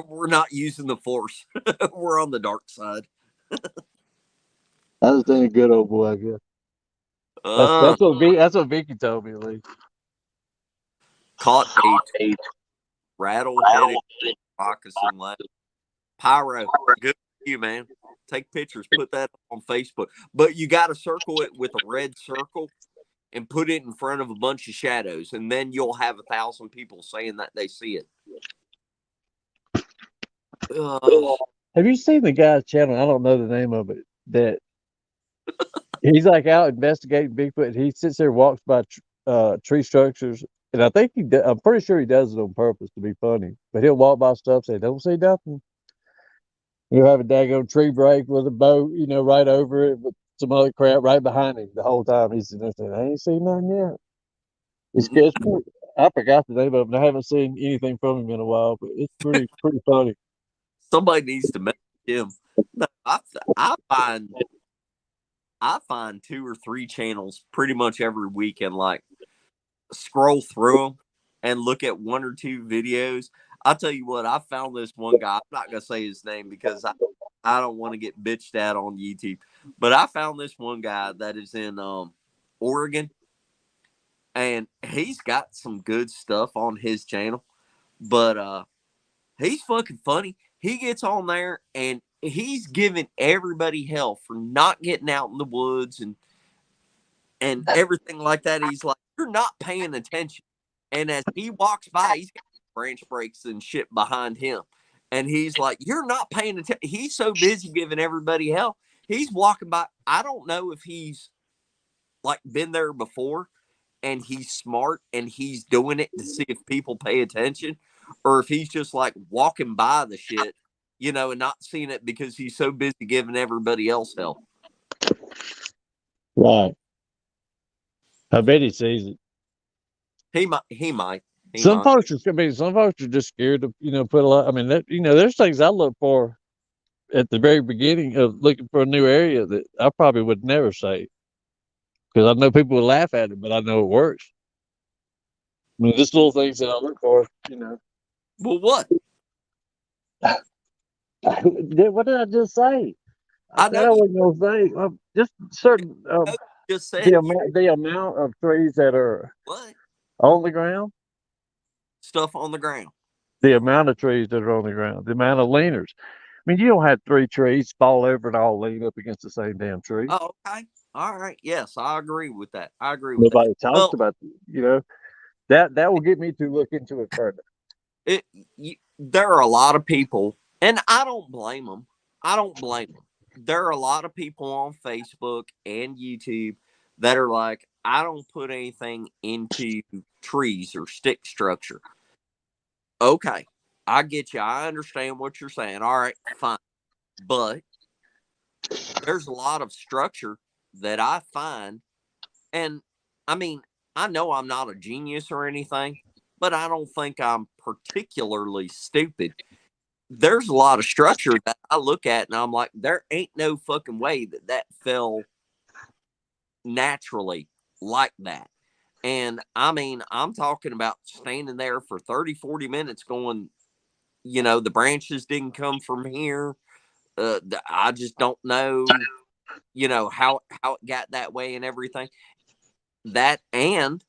We're not using the force. We're on the dark side. I was being a good old boy, I guess. That's what Vicky told me, at least. Caught a rattle-headed moccasin lad. Pyro, good for you, man. Take pictures, put that on Facebook. But you got to circle it with a red circle and put it in front of a bunch of shadows, and then you'll have 1,000 people saying that they see it. Have you seen the guy's channel? I don't know the name of it. That he's like out investigating Bigfoot. He sits there, walks by tree structures, and I think I'm pretty sure he does it on purpose to be funny. But he'll walk by stuff, say, "Don't see nothing." He'll have a daggone tree break with a boat, right over it with some other crap right behind him the whole time. He's sitting there saying, "I ain't seen nothing yet." It's I forgot the name of it. I haven't seen anything from him in a while, but it's pretty funny. Somebody needs to message him. I find 2 or 3 channels pretty much every week and scroll through them and look at 1 or 2 videos. I'll tell you what, I found this one guy. I'm not going to say his name because I don't want to get bitched at on YouTube. But I found this one guy that is in Oregon. And he's got some good stuff on his channel. But he's fucking funny. He gets on there and he's giving everybody hell for not getting out in the woods and everything like that. He's like, you're not paying attention. And as he walks by, he's got branch breaks and shit behind him. And he's like, you're not paying attention. He's so busy giving everybody hell. He's walking by. I don't know if he's been there before and he's smart and he's doing it to see if people pay attention, or if he's just like walking by the shit, and not seeing it because he's so busy giving everybody else hell. Right. I bet he sees it. He might. He might. Some folks are just scared to, put a lot. I mean, there's things I look for at the very beginning of looking for a new area that I probably would never say, because I know people will laugh at it, but I know it works. I mean, just little things that I look for, Well, what? What did I just say? I I said know I you wasn't gonna say just certain just said the amount of trees that are what on the ground, stuff on the ground. the amount of trees that are on the ground, the amount of leaners. I mean, you don't have 3 trees fall over and all lean up against the same damn tree. Oh, okay. All right. Yes, I agree with that. I agree with that. Nobody talks Well, about, that will get me to look into it further. there are a lot of people, and I don't blame them. I don't blame them. There are a lot of people on Facebook and YouTube that are like, I don't put anything into trees or stick structure. Okay, I get you. I understand what you're saying. All right, fine. But there's a lot of structure that I find, and I mean, I know I'm not a genius or anything, but I don't think I'm particularly stupid. There's a lot of structure that I look at and I'm like, there ain't no fucking way that fell naturally like that. And I mean, I'm talking about standing there for 30, 40 minutes going, the branches didn't come from here. I just don't know, how it got that way and everything. That, and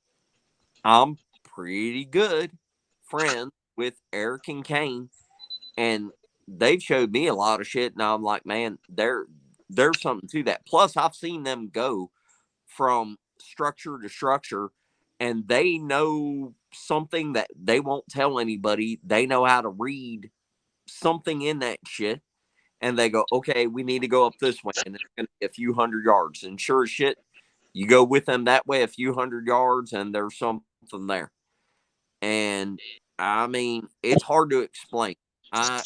I'm pretty good friends with Eric and Kane, and they've showed me a lot of shit, and I'm like, man, there's something to that. Plus, I've seen them go from structure to structure, and they know something that they won't tell anybody. They know how to read something in that shit, and they go, okay, we need to go up this way, and it's going to be a few hundred yards. And sure as shit, you go with them that way a few hundred yards, and there's something there. And I mean, it's hard to explain. I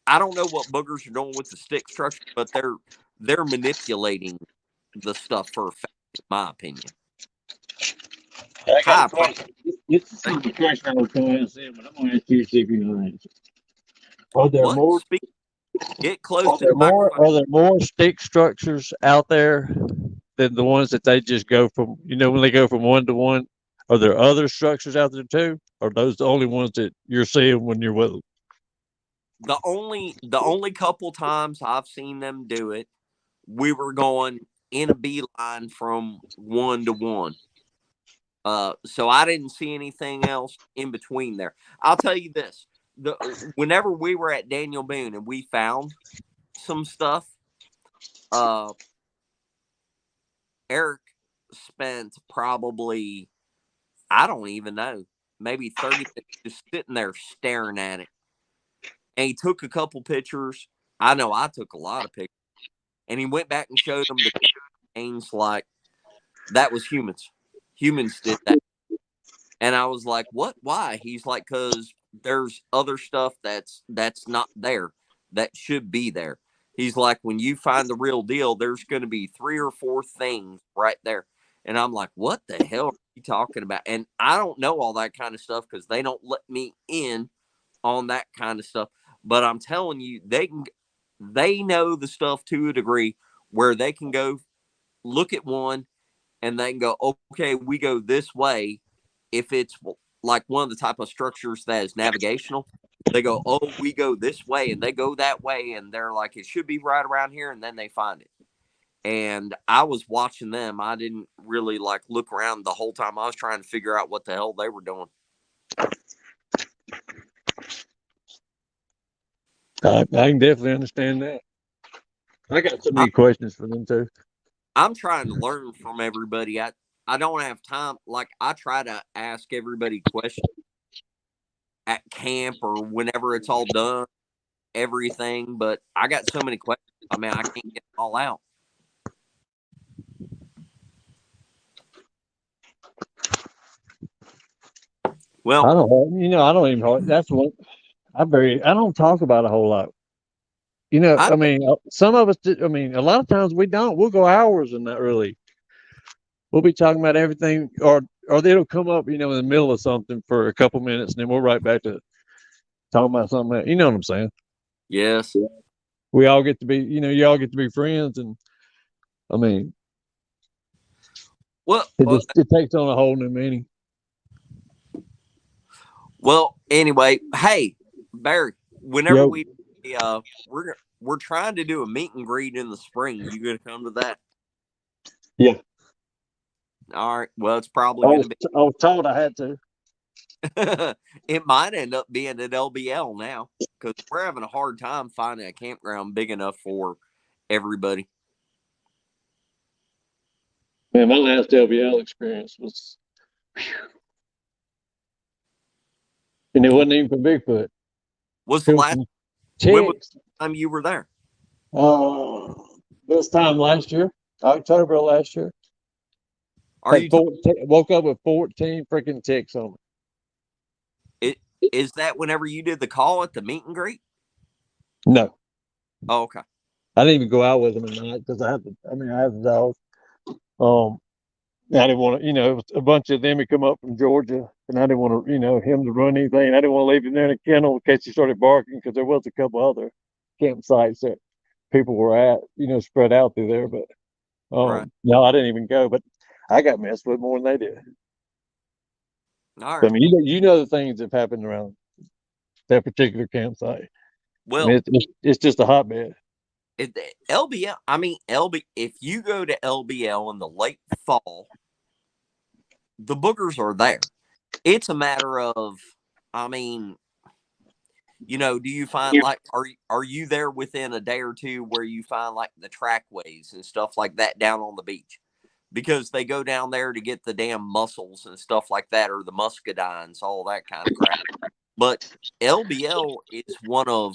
don't know what boogers are doing with the stick structure, but they're manipulating the stuff for effect, in my opinion. I got High a question. This is the question I was going to ask him, but I'm going to ask you to see if you know the answer. Are there what? more? Get close to the microphone. Are there more stick structures out there than the ones that they just go from? When they go from one to one, are there other structures out there too? Or are those the only ones that you're seeing when you're with them? The only couple times I've seen them do it, we were going in a beeline from one to one. So I didn't see anything else in between there. I'll tell you this: whenever we were at Daniel Boone and we found some stuff, uh, Eric spent probably, I don't even know, maybe 30 minutes just sitting there staring at it. And he took a couple pictures. I know I took a lot of pictures. And he went back and showed them the canes like that was humans. Humans did that. And I was like, what? Why? He's like, because there's other stuff that's not there that should be there. He's like, when you find the real deal, there's going to be 3 or 4 things right there. And I'm like, what the hell are you talking about? And I don't know all that kind of stuff because they don't let me in on that kind of stuff. But I'm telling you, they know the stuff to a degree where they can go look at one and they can go, okay, we go this way. If it's like one of the type of structures that is navigational, they go, oh, we go this way, and they go that way, and they're like, it should be right around here, and then they find it. And I was watching them. I didn't really like look around the whole time. I was trying to figure out what the hell they were doing. I can definitely understand that. I got so many questions for them too. I'm trying to learn from everybody. I don't have time. Like, I try to ask everybody questions at camp or whenever it's all done, everything. But I got so many questions. I mean, I can't get them all out. Well, I don't, I don't even, that's what I don't talk about a whole lot. I I mean, some of us, I mean, a lot of times we don't, we'll go hours and not really, we'll be talking about everything or it'll come up, in the middle of something for a couple minutes and then we'll right back to talking about something else. You know what I'm saying? yes. We all get to be, you all get to be friends. And I mean, Well, it takes on a whole new meaning. well. Anyway, hey, Barry. Whenever Yo, we're trying to do a meet and greet in the spring. You gonna come to that? yeah. All right. Well, it's probably gonna be. I was told I had to. It might end up being at LBL now because we're having a hard time finding a campground big enough for everybody. Man, my last LBL experience was, and it wasn't even for Bigfoot. Was the It was last from when was ticks. the time you were there? Uh, this time last year, October of last year, Are had you? 14, woke up with 14 freaking ticks on me. It is that whenever you did the call at the meet and greet? No, Oh, okay. I didn't even go out with them at night because I have the dog. Um, I didn't want to, it was a bunch of them had come up from Georgia, and I didn't want to, him to run anything. I didn't want to leave him there in a kennel in case he started barking because there was a couple other campsites that people were at, spread out through there. But Right. no, I didn't even go. But I got messed with more than they did. All I right. mean, the things that have happened around that particular campsite. I Well, mean, it's just a hotbed. LBL. I mean, If you go to LBL in the late fall, the boogers are there. It's a matter of, I mean, do you find like are you there within a day or two where you find like the trackways and stuff like that down on the beach? Because they go down there to get the damn mussels and stuff like that, or the muscadines, all that kind of crap. But LBL is one of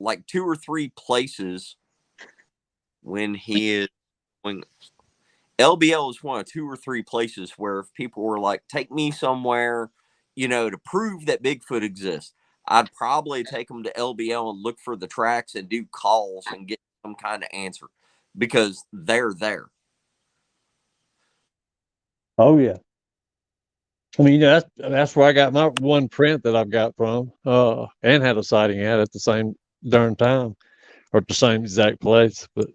like two or three places when he is when LBL is one of two or three places where if people were like, take me somewhere, to prove that Bigfoot exists, I'd probably take them to LBL and look for the tracks and do calls and get some kind of answer because they're there. Oh yeah. I mean, that's where I got my one print that I've got from, and had a sighting at the same darn time or at the same exact place. But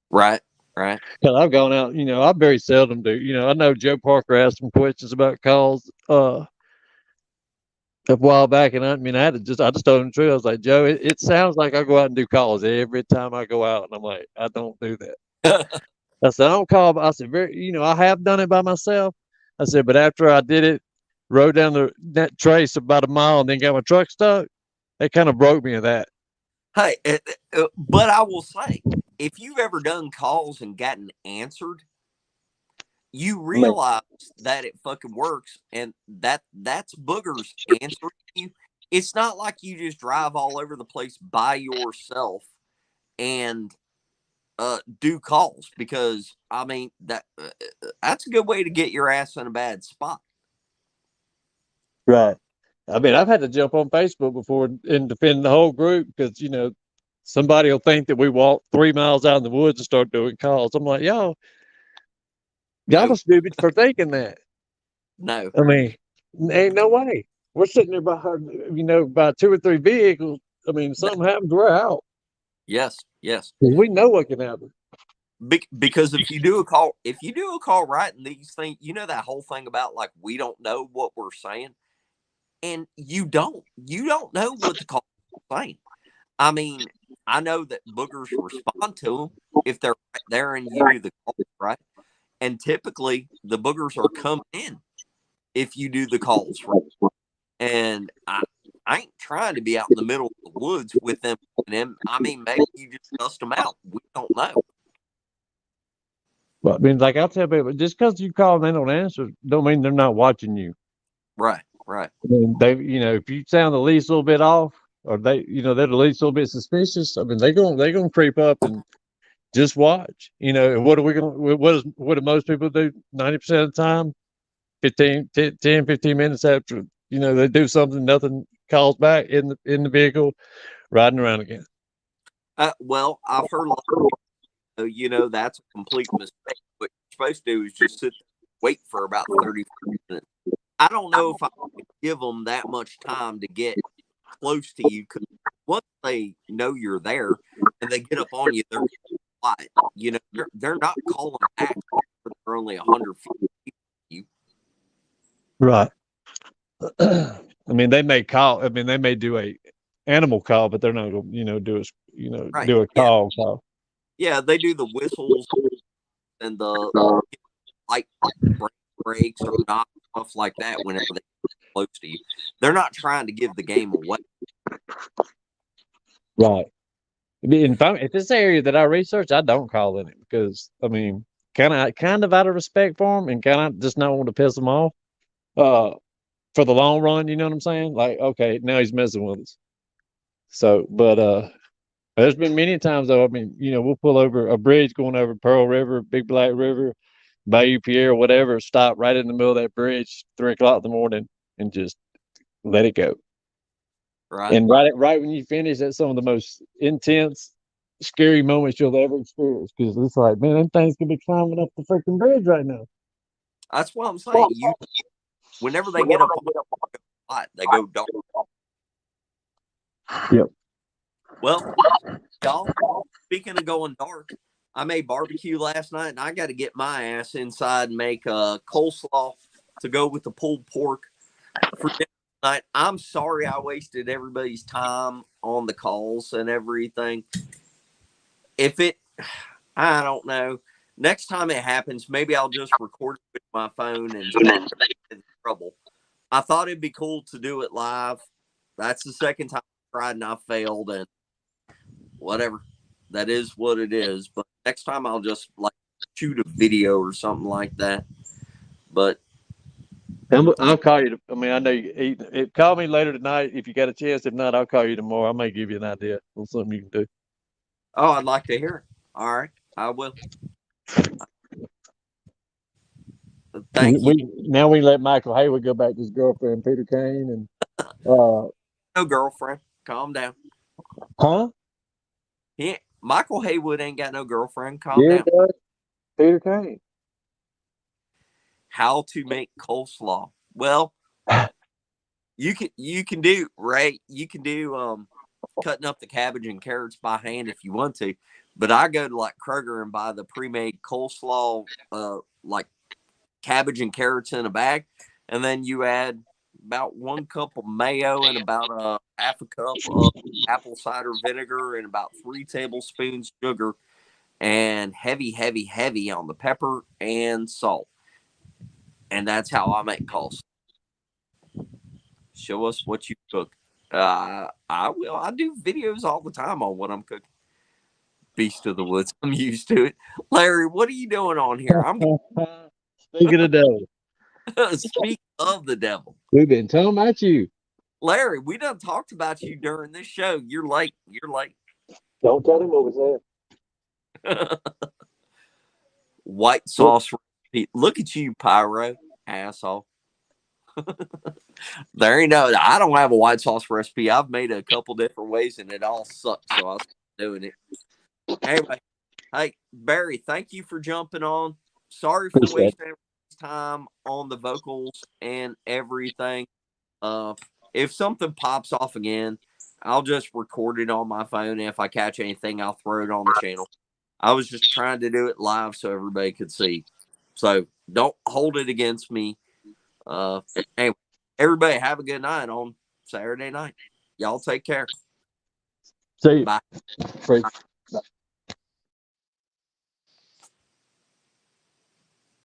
Right, right. because I've gone out, I very seldom do. I know Joe Parker asked some questions about calls a while back, and I just told him the truth. I was like, Joe, it sounds like I go out and do calls every time I go out, and I'm like, I don't do that. I said, I don't call. I said, I have done it by myself. I said, but after I did it, rode down that trace about a mile and then got my truck stuck, it kind of broke me of that. Hey, but I will say, if you've ever done calls and gotten answered, you realize that it fucking works and that's boogers answering you. It's not like you just drive all over the place by yourself and do calls because I mean that's a good way to get your ass in a bad spot. Right. I mean, I've had to jump on Facebook before and defend the whole group because, somebody will think that we walked 3 miles out in the woods and start doing calls. I'm like, y'all No, are stupid for thinking that. no. I mean, ain't no way. We're sitting there behind, by two or three vehicles. I mean, something happens, we're out. Yes, yes. We know what can happen. Because if you do a call right and these things, that whole thing about like we don't know what we're saying, and you don't know what the call is saying. I mean, I know that boogers respond to them if they're right there and you do the call right, and typically the boogers are coming in if you do the calls right. And I ain't trying to be out in the middle of the woods with them. I mean, maybe you just dust them out. We don't know. But I mean, like I'll tell people, just because you call and they don't answer, don't mean they're not watching you. Right, right. I mean, if you sound the least little bit off, or they're the least little bit suspicious. I mean, they're gonna creep up and just watch. And what are we gonna? What do most people do? 90% of the time, 10, 15 minutes after, they do something, nothing calls back in the vehicle, riding around again. Well, I've heard a lot of people, that's a complete mistake. What you're supposed to do is just sit there and wait for about 30 minutes. I don't know if I could give them that much time to get close to you, because once they know you're there and they get up on you, they're quiet. They're not calling back. They're only 100 feet from you. Right. I mean, they may call. I mean, they may do a animal call, but they're not going to, do a, Right. do a call. Yeah, they do the whistles and the light breaks or not stuff like that whenever they get close to you. They're not trying to give the game away. Right. If it's an area that I research, I don't call in it because I mean, kind of out of respect for them and kind of just not want to piss them off. For the long run, you know what I'm saying? Like, okay, now he's messing with us. So, but there's been many times though. I mean, we'll pull over a bridge going over Pearl River, Big Black River, Bayou Pierre, whatever. Stop right in the middle of that bridge, 3 o'clock in the morning, and just let it go. Right. And right when you finish, that's some of the most intense, scary moments you'll ever experience because it's like, man, them things could be climbing up the freaking bridge right now. That's what I'm saying. Whenever they get up on they go dark. Yep. Well, y'all, speaking of going dark, I made barbecue last night, and I got to get my ass inside and make a coleslaw to go with the pulled pork for dinner tonight. I'm sorry I wasted everybody's time on the calls and everything. I don't know. Next time it happens, maybe I'll just record it with my phone and in trouble. I thought it'd be cool to do it live. That's the second time I tried and I failed, and whatever. That is what it is. But next time I'll just like shoot a video or something like that. But I'll call you. I mean, I know you eat. Call me later tonight if you got a chance. If not, I'll call you tomorrow. I may give you an idea on something you can do. oh, I'd like to hear it. All right, I will. Thank you. Now we let Michael Hayward go back to his girlfriend Peter Kane and No girlfriend. Calm down. huh? Michael Haywood ain't got no girlfriend. Calm Yeah, down. does. Peter Kane. How to make coleslaw? Well, you can do right. You can do cutting up the cabbage and carrots by hand if you want to, but I go to like Kroger and buy the pre-made coleslaw, like cabbage and carrots in a bag, and then you add about 1 cup of mayo and about a half a cup of apple cider vinegar and about 3 tablespoons sugar, and heavy on the pepper and salt. And that's how I make coleslaw. Show us what you cook. I will. I do videos all the time on what I'm cooking. Beast of the woods. I'm used to it. Larry, what are you doing on here? Speaking of the devil. Speak of the devil. We've been talking about you. Larry, we done talked about you during this show. You're late. Don't tell him what we said. White sauce recipe. Look at you, Pyro, asshole. There ain't no. I don't have a white sauce recipe. I've made it a couple different ways and it all sucks. So I was doing it. Anyway, hey Barry, thank you for jumping on. Sorry for wasting time on the vocals and everything. If something pops off again, I'll just record it on my phone. If I catch anything, I'll throw it on the channel. I was just trying to do it live so everybody could see. So don't hold it against me. Anyway, everybody have a good night on Saturday night. Y'all take care. See you. Bye. Free.